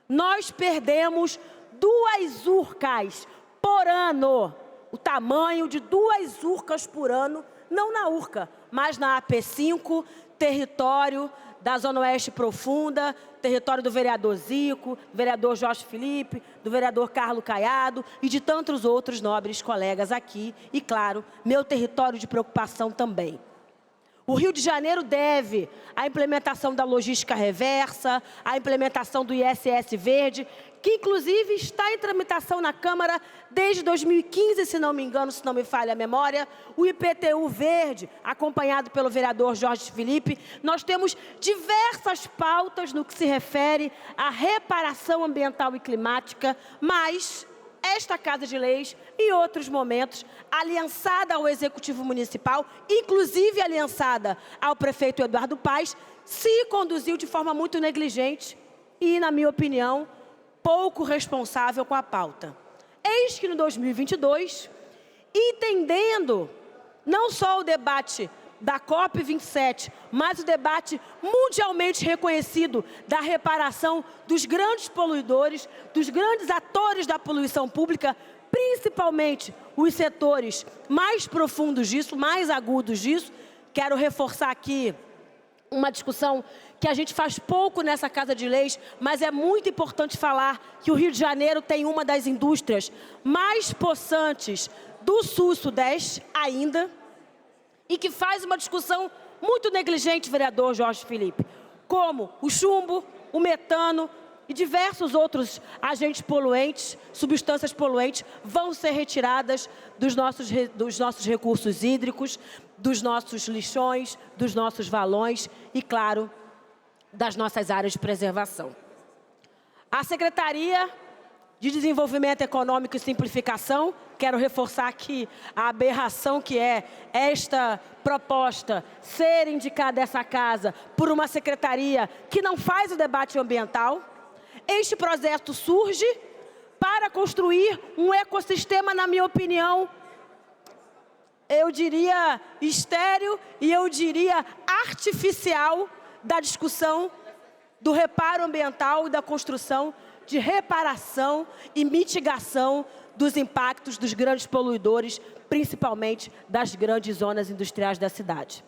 Speaker 8: Nós perdemos 2 urcas por ano, o tamanho de 2 urcas por ano, não na urca, mas na AP5, território da Zona Oeste Profunda, território do vereador Zico, do vereador Jorge Felipe, do vereador Carlos Caiado e de tantos outros nobres colegas aqui. E, claro, meu território de preocupação também. O Rio de Janeiro deve a implementação da logística reversa, a implementação do ISS verde, que inclusive está em tramitação na Câmara desde 2015, se não me engano, se não me falha a memória, o IPTU verde, acompanhado pelo vereador Jorge Felipe. Nós temos diversas pautas no que se refere à reparação ambiental e climática, mas esta Casa de Leis, em outros momentos, aliançada ao Executivo Municipal, inclusive aliançada ao prefeito Eduardo Paes, se conduziu de forma muito negligente e, na minha opinião, pouco responsável com a pauta. Eis que no 2022, entendendo não só o debate da COP27, mas o debate mundialmente reconhecido da reparação dos grandes poluidores, dos grandes atores da poluição pública, principalmente os setores mais profundos disso, mais agudos disso. Quero reforçar aqui uma discussão que a gente faz pouco nessa Casa de Leis, mas é muito importante falar que o Rio de Janeiro tem uma das indústrias mais possantes do Sul e Sudeste ainda, e que faz uma discussão muito negligente, vereador Jorge Felipe. como o chumbo, o metano e diversos outros agentes poluentes, substâncias poluentes, vão ser retiradas dos nossos recursos hídricos, dos nossos lixões, dos nossos valões e, claro, das nossas áreas de preservação. A Secretaria de Desenvolvimento Econômico e Simplificação, quero reforçar aqui a aberração que é esta proposta ser indicada essa casa por uma secretaria que não faz o debate ambiental. Este projeto surge para construir um ecossistema, na minha opinião, eu diria estéril e eu diria artificial da discussão do reparo ambiental e da construção de reparação e mitigação dos impactos dos grandes poluidores, principalmente das grandes zonas industriais da cidade.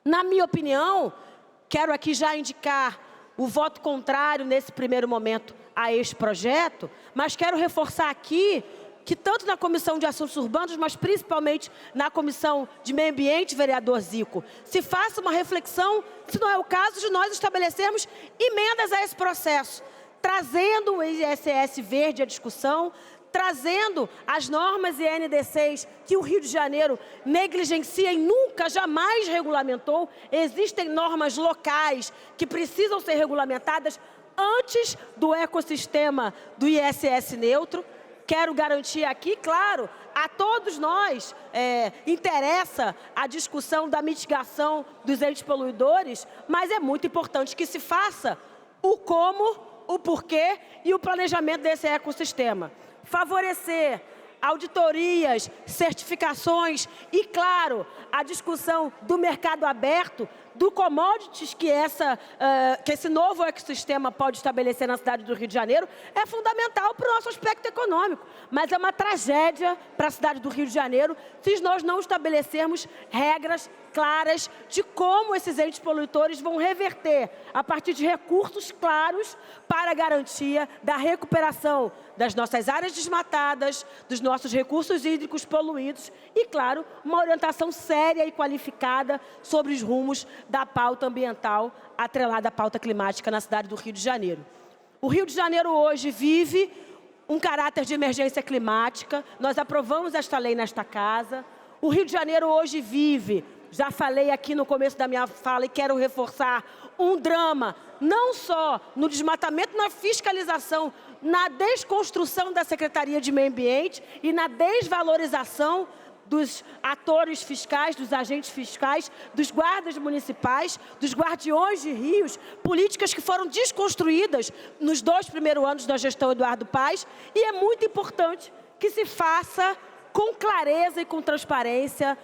Speaker 8: Na minha opinião, quero aqui já indicar o voto contrário nesse primeiro momento a este projeto, mas quero reforçar aqui que tanto na Comissão de Assuntos Urbanos, mas principalmente na Comissão de Meio Ambiente, vereador Zico, se faça uma reflexão, se não é o caso, de nós estabelecermos emendas a esse processo, trazendo o ISS verde à discussão, trazendo as normas e NDCs que o Rio de Janeiro negligencia e nunca, jamais regulamentou. Existem normas locais que precisam ser regulamentadas antes do ecossistema do ISS neutro. Quero garantir aqui, claro, a todos nós interessa a discussão da mitigação dos entes poluidores, mas é muito importante que se faça o como, o porquê e o planejamento desse ecossistema. Favorecer auditorias, certificações e, claro, a discussão do mercado aberto, do commodities que esse novo ecossistema pode estabelecer na cidade do Rio de Janeiro, é fundamental para o nosso aspecto econômico. Mas é uma tragédia para a cidade do Rio de Janeiro se nós não estabelecermos regras claras de como esses entes poluidores vão reverter, a partir de recursos claros, para a garantia da recuperação das nossas áreas desmatadas, dos nossos recursos hídricos poluídos e, claro, uma orientação séria e qualificada sobre os rumos da pauta ambiental atrelada à pauta climática na cidade do Rio de Janeiro. O Rio de Janeiro hoje vive um caráter de emergência climática, nós aprovamos esta lei nesta casa. O Rio de Janeiro hoje vive, já falei aqui no começo da minha fala e quero reforçar, um drama, não só no desmatamento, na fiscalização, na desconstrução da Secretaria de Meio Ambiente e na desvalorização dos atores fiscais, dos agentes fiscais, dos guardas municipais, dos guardiões de rios, políticas que foram desconstruídas nos 2 primeiros anos da gestão Eduardo Paes, e é muito importante que se faça com clareza e com transparência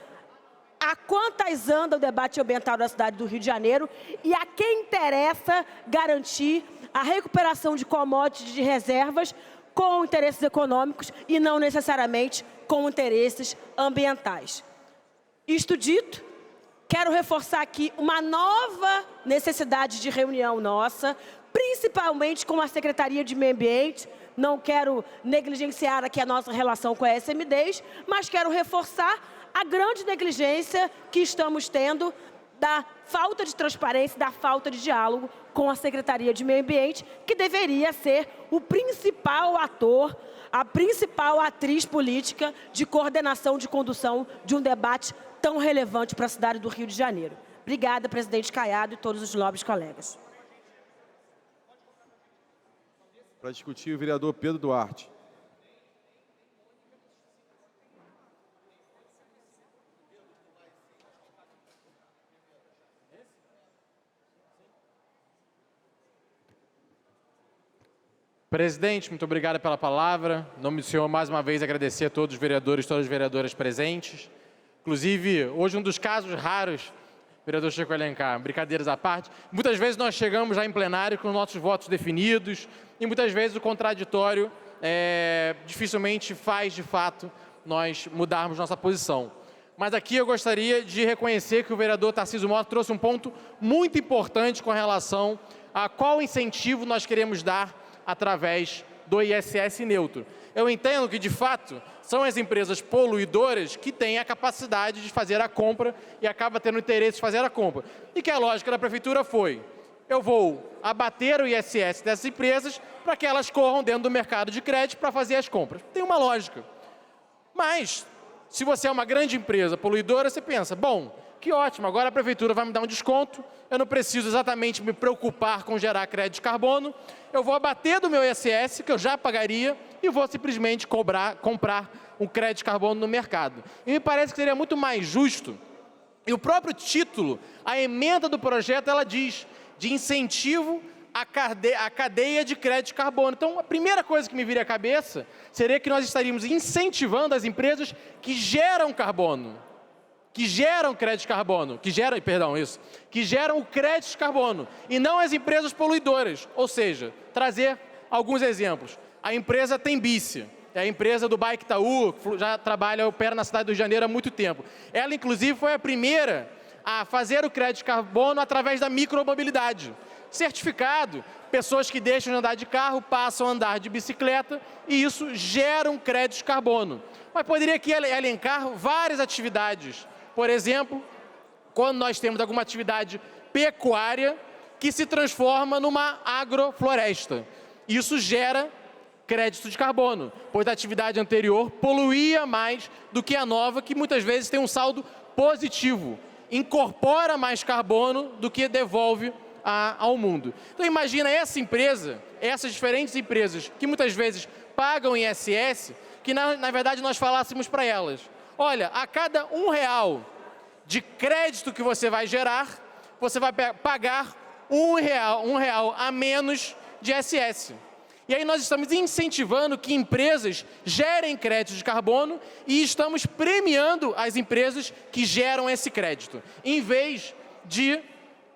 Speaker 8: a quantas anda o debate ambiental da cidade do Rio de Janeiro e a quem interessa garantir a recuperação de commodities de reservas com interesses econômicos e não necessariamente com interesses ambientais. Isto dito, quero reforçar aqui uma nova necessidade de reunião nossa, principalmente com a Secretaria de Meio Ambiente. Não quero negligenciar aqui a nossa relação com a SMDs, mas quero reforçar a grande negligência que estamos tendo da falta de transparência, da falta de diálogo com a Secretaria de Meio Ambiente, que deveria ser o principal ator, a principal atriz política de coordenação, de condução de um debate tão relevante para a cidade do Rio de Janeiro. Obrigada, presidente Caiado e todos os nobres colegas.
Speaker 3: Para discutir, o vereador Pedro Duarte.
Speaker 14: Presidente, muito obrigado pela palavra. Em nome do senhor, mais uma vez, agradecer a todos os vereadores e todas as vereadoras presentes. Inclusive, hoje um dos casos raros, vereador Chico Alencar, brincadeiras à parte, muitas vezes nós chegamos já em plenário com nossos votos definidos e muitas vezes o contraditório dificilmente faz, de fato, nós mudarmos nossa posição. Mas aqui eu gostaria de reconhecer que o vereador Tarcísio Mota trouxe um ponto muito importante com relação a qual incentivo nós queremos dar através do ISS neutro. Eu entendo que, de fato, são as empresas poluidoras que têm a capacidade de fazer a compra e acaba tendo interesse de fazer a compra. E que a lógica da prefeitura foi eu vou abater o ISS dessas empresas para que elas corram dentro do mercado de crédito para fazer as compras. Tem uma lógica. Mas, se você é uma grande empresa poluidora, você pensa, bom, que ótimo, agora a prefeitura vai me dar um desconto, eu não preciso exatamente me preocupar com gerar crédito de carbono, eu vou abater do meu ISS, que eu já pagaria, e vou simplesmente comprar um crédito de carbono no mercado. E me parece que seria muito mais justo, e o próprio título, a emenda do projeto, ela diz, de incentivo à cadeia de crédito de carbono. Então, a primeira coisa que me viria à cabeça seria que nós estaríamos incentivando as empresas que geram carbono, que geram crédito de carbono, que geram o crédito de carbono, e não as empresas poluidoras. Ou seja, trazer alguns exemplos. A empresa Tembice, é a empresa do Bike Itaú, já opera na cidade do Rio de Janeiro há muito tempo. Ela, inclusive, foi a primeira a fazer o crédito de carbono através da micromobilidade. Certificado, pessoas que deixam de andar de carro passam a andar de bicicleta e isso gera um crédito de carbono. Mas poderia aqui elencar várias atividades. Por exemplo, quando nós temos alguma atividade pecuária que se transforma numa agrofloresta. Isso gera crédito de carbono, pois a atividade anterior poluía mais do que a nova, que muitas vezes tem um saldo positivo, incorpora mais carbono do que devolve ao mundo. Então imagina essa empresa, essas diferentes empresas que muitas vezes pagam ISS, que na verdade nós falássemos para elas, olha, a cada R$1 de crédito que você vai gerar, você vai pagar R$1 a menos de ISS. E aí nós estamos incentivando que empresas gerem crédito de carbono e estamos premiando as empresas que geram esse crédito, em vez de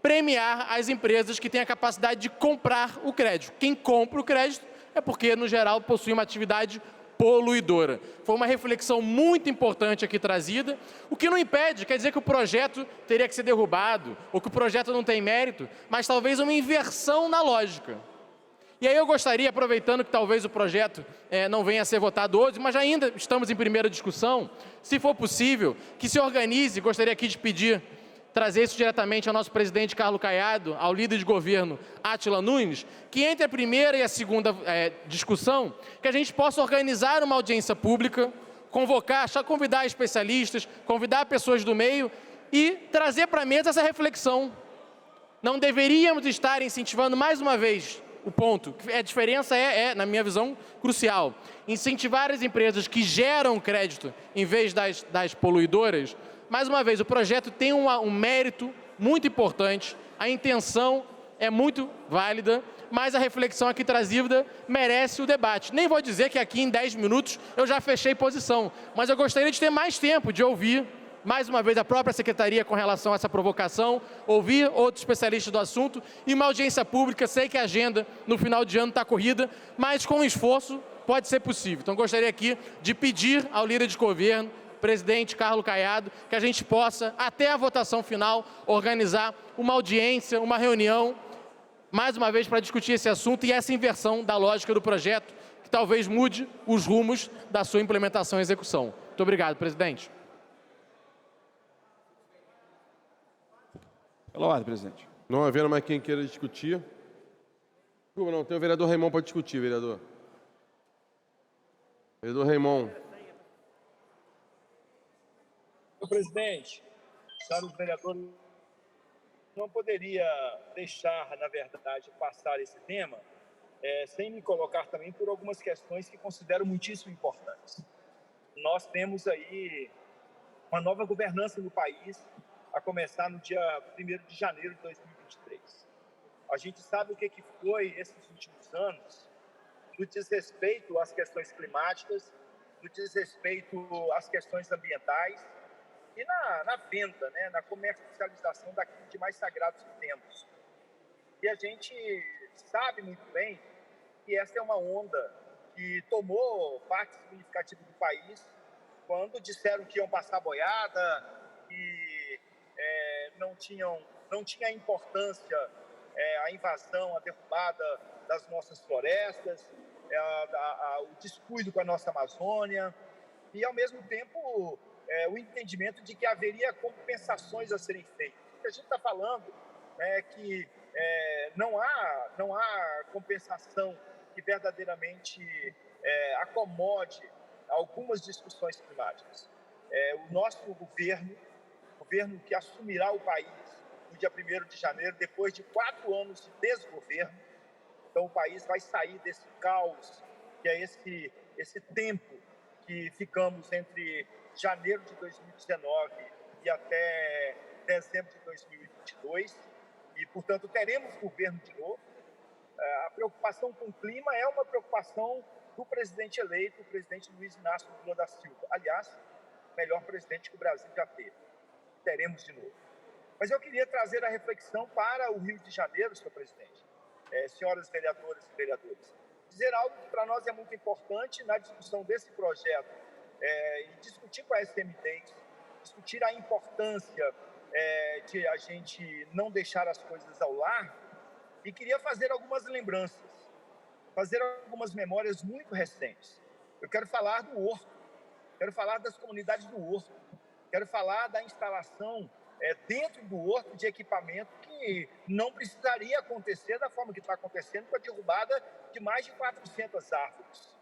Speaker 14: premiar as empresas que têm a capacidade de comprar o crédito. Quem compra o crédito é porque, no geral, possui uma atividade poluidora. Foi uma reflexão muito importante aqui trazida, o que não impede, quer dizer que o projeto teria que ser derrubado, ou que o projeto não tem mérito, mas talvez uma inversão na lógica. E aí eu gostaria, aproveitando que talvez o projeto não venha a ser votado hoje, mas ainda estamos em primeira discussão, se for possível, que se organize, gostaria aqui de pedir, trazer isso diretamente ao nosso presidente Carlos Caiado, ao líder de governo Átila Nunes, que entre a primeira e a segunda discussão, que a gente possa organizar uma audiência pública, convidar especialistas, convidar pessoas do meio e trazer para a mesa essa reflexão. Não deveríamos estar incentivando mais uma vez o ponto, a diferença na minha visão, crucial. Incentivar as empresas que geram crédito em vez das poluidoras. Mais uma vez, o projeto tem um mérito muito importante, a intenção é muito válida, mas a reflexão aqui trazida merece o debate. Nem vou dizer que aqui em 10 minutos eu já fechei posição, mas eu gostaria de ter mais tempo de ouvir, mais uma vez, a própria Secretaria com relação a essa provocação, ouvir outros especialistas do assunto e uma audiência pública. Sei que a agenda no final de ano está corrida, mas com esforço pode ser possível. Então, gostaria aqui de pedir ao líder de governo, presidente Carlos Caiado, que a gente possa, até a votação final, organizar uma audiência, uma reunião, mais uma vez, para discutir esse assunto e essa inversão da lógica do projeto, que talvez mude os rumos da sua implementação e execução. Muito obrigado, presidente.
Speaker 12: Pela ordem, presidente.
Speaker 3: Não havendo mais quem queira discutir. Não, tem o vereador Raimon para discutir, vereador. Vereador Raimon.
Speaker 13: Senhor presidente, senhores vereadores, não poderia deixar, na verdade, passar esse tema sem me colocar também por algumas questões que considero muitíssimo importantes. Nós temos aí uma nova governança no país, a começar no dia 1º de janeiro de 2023. A gente sabe o que foi esses últimos anos no desrespeito às questões climáticas, no desrespeito às questões ambientais e na venda, né, na comercialização daquilo de mais sagrado que temos. E a gente sabe muito bem que essa é uma onda que tomou parte significativa do país quando disseram que iam passar boiada, que não tinha importância a invasão, a derrubada das nossas florestas, o descuido com a nossa Amazônia e, ao mesmo tempo, o entendimento de que haveria compensações a serem feitas. O que a gente está falando é que não há compensação que verdadeiramente acomode algumas discussões climáticas. O nosso governo que assumirá o país no dia 1º de janeiro, depois de 4 anos de desgoverno, então o país vai sair desse caos, que é esse tempo que ficamos entre janeiro de 2019 e até dezembro de 2022, e, portanto, teremos governo de novo. A preocupação com o clima é uma preocupação do presidente eleito, o presidente Luiz Inácio Lula da Silva. Aliás, o melhor presidente que o Brasil já teve. Teremos de novo. Mas eu queria trazer a reflexão para o Rio de Janeiro, senhor presidente, senhoras vereadoras e vereadores. Dizer algo que para nós é muito importante na discussão desse projeto, e discutir com a SMD, discutir a importância de a gente não deixar as coisas ao largo, e queria fazer algumas lembranças, fazer algumas memórias muito recentes. Eu quero falar do Horto, quero falar das comunidades do Horto, quero falar da instalação dentro do Horto de equipamento que não precisaria acontecer da forma que está acontecendo, com a derrubada de mais de 400 árvores.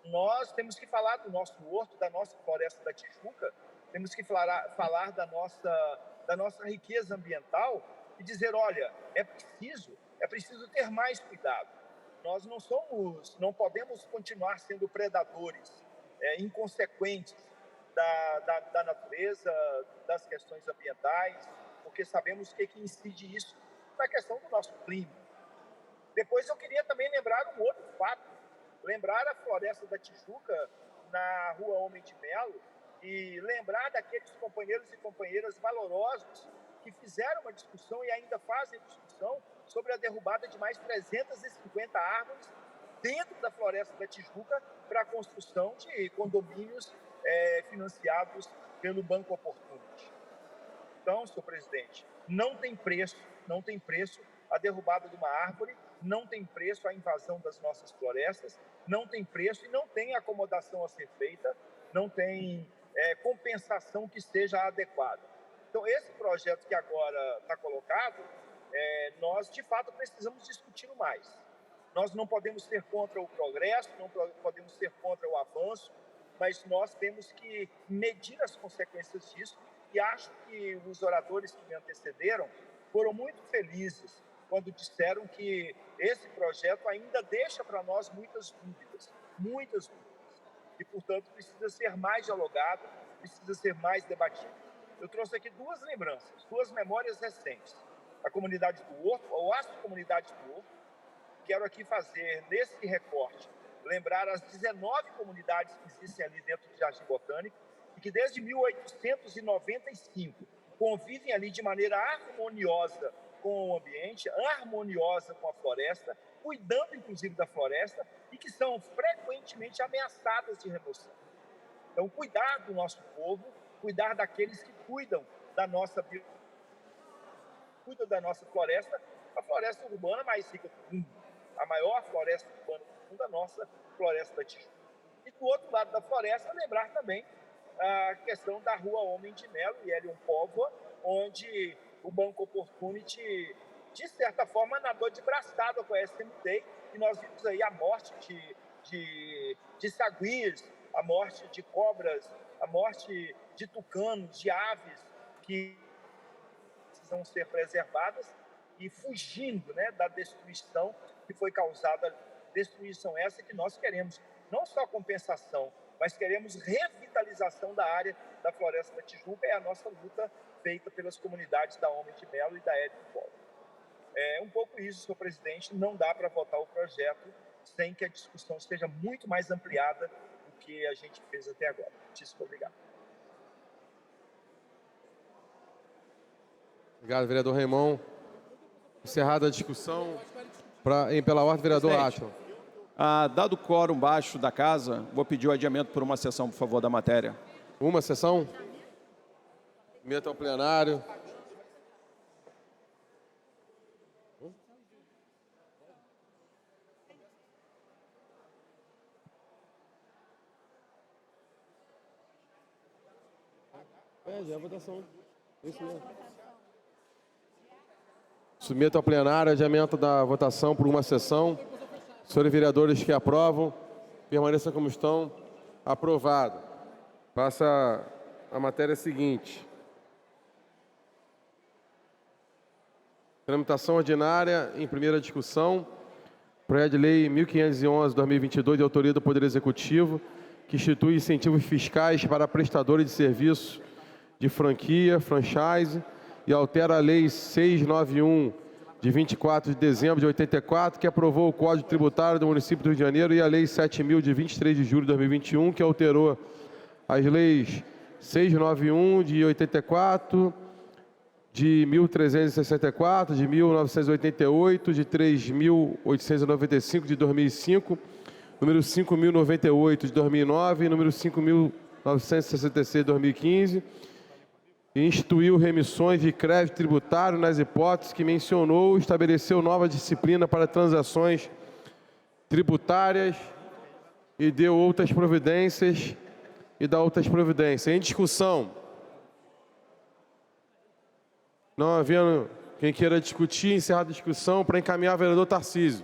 Speaker 13: Nós temos que falar do nosso Horto, da nossa Floresta da Tijuca, temos que falar da nossa riqueza ambiental e dizer, olha, é preciso ter mais cuidado. Nós não podemos continuar sendo predadores inconsequentes da natureza, das questões ambientais, porque sabemos o que incide isso na questão do nosso clima. Depois eu queria também lembrar um outro fato, lembrar a Floresta da Tijuca na Rua Homem de Melo e lembrar daqueles companheiros e companheiras valorosos que fizeram uma discussão e ainda fazem discussão sobre a derrubada de mais 350 árvores dentro da Floresta da Tijuca para a construção de condomínios financiados pelo Banco Opportunity. Então, senhor presidente, não tem preço a derrubada de uma árvore, não tem preço a invasão das nossas florestas, não tem preço e não tem acomodação a ser feita, não tem compensação que seja adequada. Então, esse projeto que agora está colocado, nós, de fato, precisamos discutir mais. Nós não podemos ser contra o progresso, não podemos ser contra o avanço, mas nós temos que medir as consequências disso, e acho que os oradores que me antecederam foram muito felizes quando disseram que esse projeto ainda deixa para nós muitas dúvidas, e, portanto, precisa ser mais dialogado, precisa ser mais debatido. Eu trouxe aqui duas lembranças, duas memórias recentes. A comunidade do Horto, ou as comunidades do Horto. Quero aqui fazer, nesse recorte, lembrar as 19 comunidades que existem ali dentro do Jardim Botânico e que desde 1895 convivem ali de maneira harmoniosa com o ambiente, harmoniosa com a floresta, cuidando inclusive da floresta e que são frequentemente ameaçadas de remoção. Então, cuidar do nosso povo, cuidar daqueles que cuidam da nossa floresta, a floresta urbana mais rica do mundo, a maior floresta urbana do mundo, a nossa Floresta da Tijuca. E do outro lado da floresta, lembrar também a questão da Rua Homem de Melo e Hélio Póvoa, onde o Banco Opportunity, de certa forma, nadou de braçada com a SMT, e nós vimos aí a morte de saguias, a morte de cobras, a morte de tucanos, de aves que precisam ser preservadas e fugindo, né, da destruição que foi causada, destruição essa que nós queremos, não só compensação, mas queremos revitalização da área da Floresta da Tijuca, é a nossa luta feita pelas comunidades da Homem de Melo e da Hélio Póvoa. É um pouco isso, senhor presidente, não dá para votar o projeto sem que a discussão seja muito mais ampliada do que a gente fez até agora. Muitíssimo obrigado.
Speaker 3: Obrigado, vereador Raimon. Encerrada a discussão, pela ordem, vereador Átila.
Speaker 12: Dado o quórum baixo da casa, vou pedir o adiamento por uma sessão, por favor, da matéria.
Speaker 3: Uma sessão? Meta ao plenário. Já é a votação. Isso mesmo. Submeto ao plenário adiamento da votação por uma sessão. Senhores vereadores que aprovam, permaneçam como estão. Aprovado. Passa a matéria seguinte. Tramitação ordinária em primeira discussão. Projeto de Lei 1511/2022, de autoria do Poder Executivo, que institui incentivos fiscais para prestadores de serviços de franquia, franchise, e altera a Lei 691, de 24 de dezembro de 84, que aprovou o Código Tributário do Município do Rio de Janeiro, e a Lei 7.000, de 23 de julho de 2021, que alterou as leis 691, de 84, de 1364, de 1988, de 3.895, de 2005, número 5.098, de 2009, e número 5.966, de 2015, e instituiu remissões de crédito tributário nas hipóteses que mencionou, estabeleceu nova disciplina para transações tributárias e deu outras providências Em discussão. Não havendo quem queira discutir, encerrar a discussão para encaminhar o vereador Tarcísio.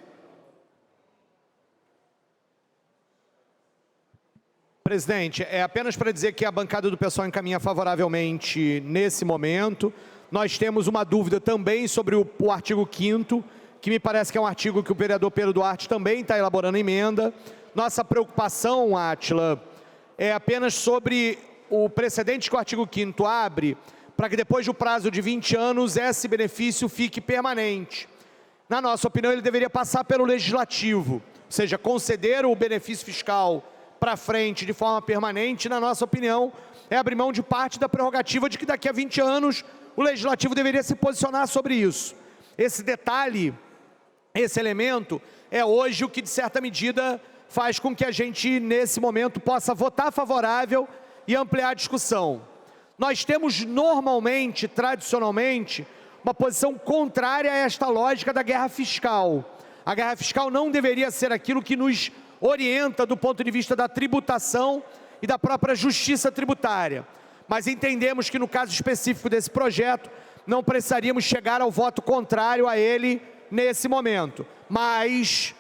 Speaker 19: Presidente, é apenas para dizer que a bancada do PSOL encaminha favoravelmente nesse momento. Nós temos uma dúvida também sobre o artigo 5º, que me parece que é um artigo que o vereador Pedro Duarte também está elaborando emenda. Nossa preocupação, Átila, é apenas sobre o precedente que o artigo 5º abre, para que depois do prazo de 20 anos esse benefício fique permanente. Na nossa opinião, ele deveria passar pelo Legislativo, ou seja, conceder o benefício fiscal para frente de forma permanente, na nossa opinião, é abrir mão de parte da prerrogativa de que daqui a 20 anos o Legislativo deveria se posicionar sobre isso. Esse detalhe, esse elemento, é hoje o que, de certa medida, faz com que a gente, nesse momento, possa votar favorável e ampliar a discussão. Nós temos normalmente, tradicionalmente, uma posição contrária a esta lógica da guerra fiscal. A guerra fiscal não deveria ser aquilo que nos orienta do ponto de vista da tributação e da própria justiça tributária. Mas entendemos que no caso específico desse projeto, não precisaríamos chegar ao voto contrário a ele nesse momento. Mas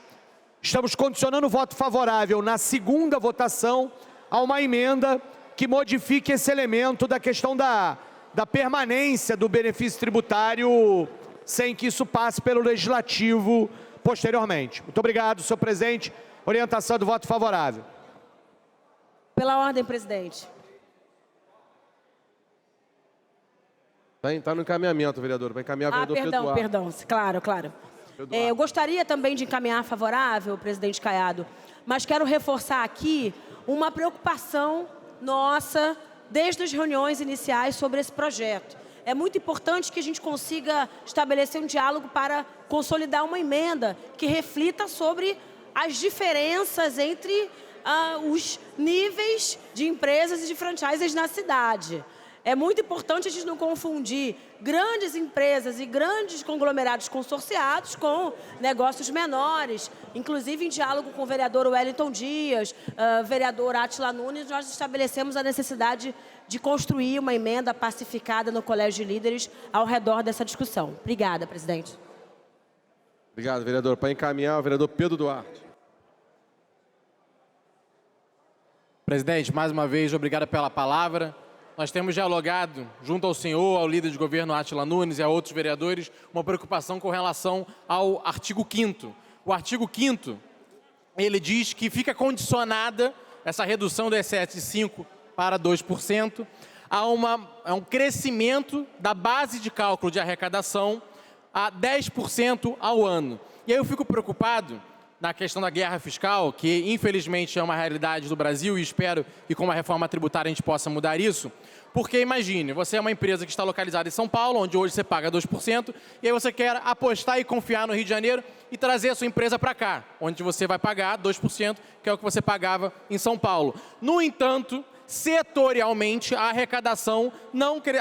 Speaker 19: estamos condicionando o voto favorável na segunda votação a uma emenda que modifique esse elemento da questão da permanência do benefício tributário sem que isso passe pelo Legislativo posteriormente. Muito obrigado, senhor presidente. Orientação do voto favorável.
Speaker 8: Pela ordem, presidente.
Speaker 3: Está no encaminhamento, vereador. Vai encaminhar o vereador Pedro Duarte.
Speaker 8: Perdão. Claro. Eu gostaria também de encaminhar favorável, presidente Caiado, mas quero reforçar aqui uma preocupação nossa desde as reuniões iniciais sobre esse projeto. É muito importante que a gente consiga estabelecer um diálogo para consolidar uma emenda que reflita sobre as diferenças entre os níveis de empresas e de franchises na cidade. É muito importante a gente não confundir grandes empresas e grandes conglomerados consorciados com negócios menores. Inclusive, em diálogo com o vereador Wellington Dias, vereador Átila Nunes, nós estabelecemos a necessidade de construir uma emenda pacificada no Colégio de Líderes ao redor dessa discussão. Obrigada, presidente.
Speaker 3: Obrigado, vereador. Para encaminhar, o vereador Pedro Duarte.
Speaker 14: Presidente, mais uma vez, obrigado pela palavra. Nós temos dialogado, junto ao senhor, ao líder de governo Átila Nunes e a outros vereadores, uma preocupação com relação ao artigo 5º. O artigo 5º, ele diz que fica condicionada essa redução do ISS de 5% para 2% a um crescimento da base de cálculo de arrecadação a 10% ao ano. E aí eu fico preocupado na questão da guerra fiscal, que infelizmente é uma realidade do Brasil e espero que com a reforma tributária a gente possa mudar isso, porque imagine, você é uma empresa que está localizada em São Paulo, onde hoje você paga 2%, e aí você quer apostar e confiar no Rio de Janeiro e trazer a sua empresa para cá, onde você vai pagar 2%, que é o que você pagava em São Paulo. No entanto, setorialmente, a arrecadação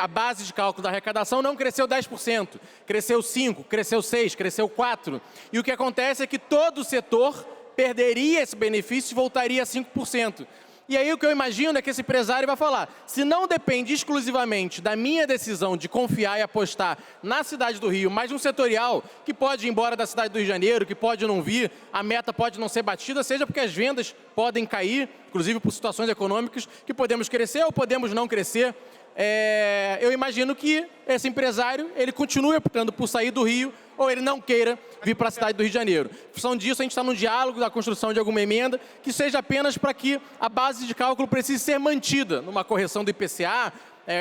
Speaker 14: a base de cálculo da arrecadação não cresceu 10%, cresceu 5%, cresceu 6%, cresceu 4%. E o que acontece é que todo o setor perderia esse benefício e voltaria a 5%. E aí o que eu imagino é que esse empresário vai falar, se não depende exclusivamente da minha decisão de confiar e apostar na cidade do Rio, mas um setorial que pode ir embora da cidade do Rio de Janeiro, que pode não vir, a meta pode não ser batida, seja porque as vendas podem cair, inclusive por situações econômicas, que podemos crescer ou podemos não crescer. Eu imagino que esse empresário, ele continue optando por sair do Rio ou ele não queira vir para a cidade do Rio de Janeiro. Em função disso, a gente está num diálogo da construção de alguma emenda que seja apenas para que a base de cálculo precise ser mantida numa correção do IPCA,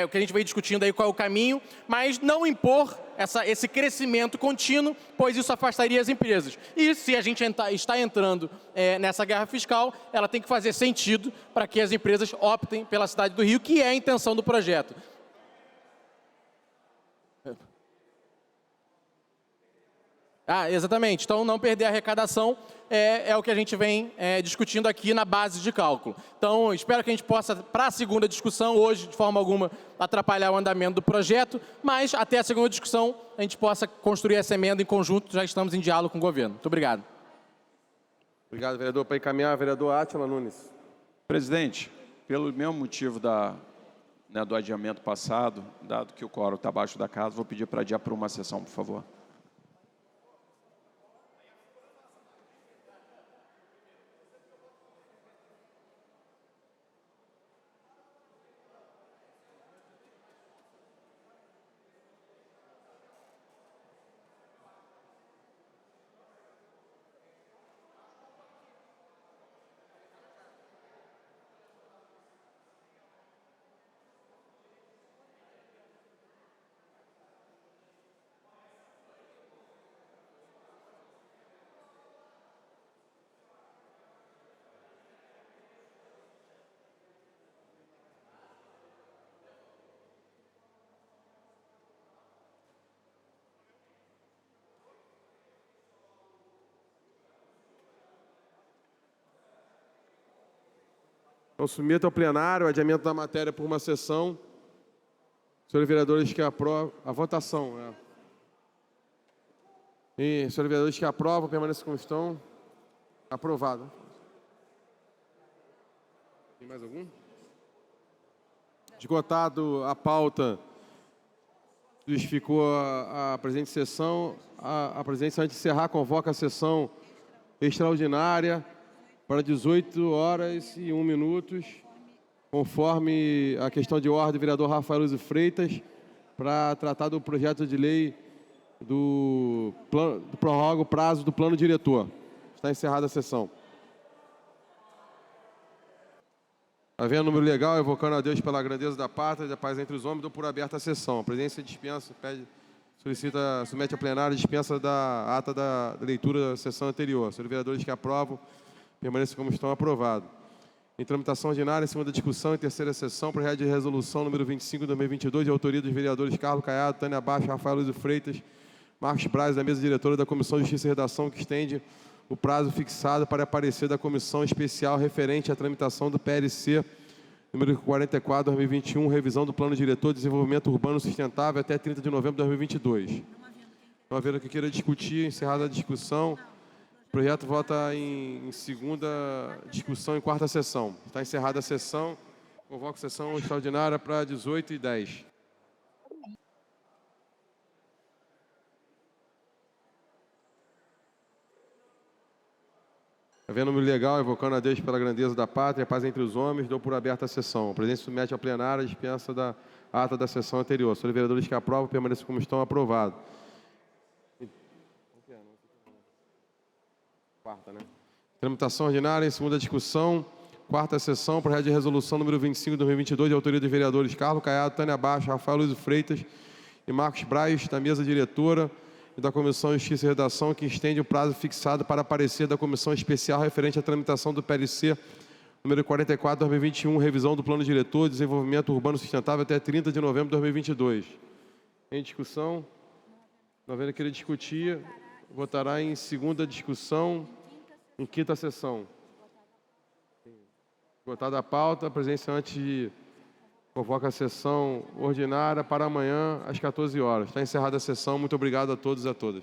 Speaker 14: o que a gente vem discutindo aí qual é o caminho, mas não impor esse crescimento contínuo, pois isso afastaria as empresas. E se a gente está entrando nessa guerra fiscal, ela tem que fazer sentido para que as empresas optem pela cidade do Rio, que é a intenção do projeto. Exatamente. Então, não perder a arrecadação é o que a gente vem discutindo aqui na base de cálculo. Então, espero que a gente possa, para a segunda discussão, hoje, de forma alguma, atrapalhar o andamento do projeto, mas até a segunda discussão a gente possa construir essa emenda em conjunto, já estamos em diálogo com o governo. Muito obrigado.
Speaker 3: Obrigado, vereador. Para encaminhar, vereador Átila Nunes.
Speaker 12: Presidente, pelo mesmo motivo do adiamento passado, dado que o quórum está abaixo da casa, vou pedir para adiar por uma sessão, por favor.
Speaker 3: Então, submeto ao plenário o adiamento da matéria por uma sessão. Senhores vereadores que aprovam... A votação, E, senhores vereadores que aprovam, permaneçam como estão. Aprovado. Tem mais algum? Esgotado a pauta, justificou a presente sessão. A presidência, antes de encerrar, convoca a sessão extraordinária para 18h01, conforme a questão de ordem do vereador Rafael Luiz Freitas, para tratar do projeto de lei do prorroga o prazo do plano diretor. Está encerrada a sessão. Havendo número legal, evocando a Deus pela grandeza da pátria e da paz entre os homens, dou por aberta a sessão. A presidência dispensa, submete a plenário, dispensa da ata da leitura da sessão anterior. Senhores vereadores que aprovam, permaneçam como estão, aprovados. Em tramitação ordinária, em segunda discussão e terceira sessão, projeto de resolução número 25 de 2022, de autoria dos vereadores Carlos Caiado, Tânia Baixo, Rafael Luiz Freitas, Marcos Braz, da mesa diretora da Comissão de Justiça e Redação, que estende o prazo fixado para parecer da Comissão Especial referente à tramitação do PLC número 44, 2021, revisão do Plano Diretor de Desenvolvimento Urbano Sustentável até 30 de novembro de 2022. Não havendo que queira discutir, encerrada a discussão. O projeto vota em segunda discussão em quarta sessão. Está encerrada a sessão. Convoco a sessão extraordinária para 18h10. Havendo número legal, evocando a Deus pela grandeza da pátria e a paz entre os homens, dou por aberta a sessão. A presidência submete ao plenário a dispensa da ata da sessão anterior. Senhores vereadores que aprovam, permaneçam como estão, aprovados. Quarta, né? Tramitação ordinária em segunda discussão, quarta sessão, projeto de resolução número 25 de 2022, de autoria dos vereadores Carlos Caiado, Tânia Baixo, Rafael Luiz Freitas e Marcos Braz, da mesa diretora e da Comissão de Justiça e Redação, que estende o prazo fixado para parecer da Comissão Especial referente à tramitação do PLC número 44, 2021, revisão do Plano Diretor de Desenvolvimento Urbano Sustentável até 30 de novembro de 2022. Em discussão, não havendo querer discutir, votará em segunda discussão, em quinta sessão. Votada a pauta, a presidência antes convoca a sessão ordinária para amanhã às 14 horas. Está encerrada a sessão. Muito obrigado a todos e a todas.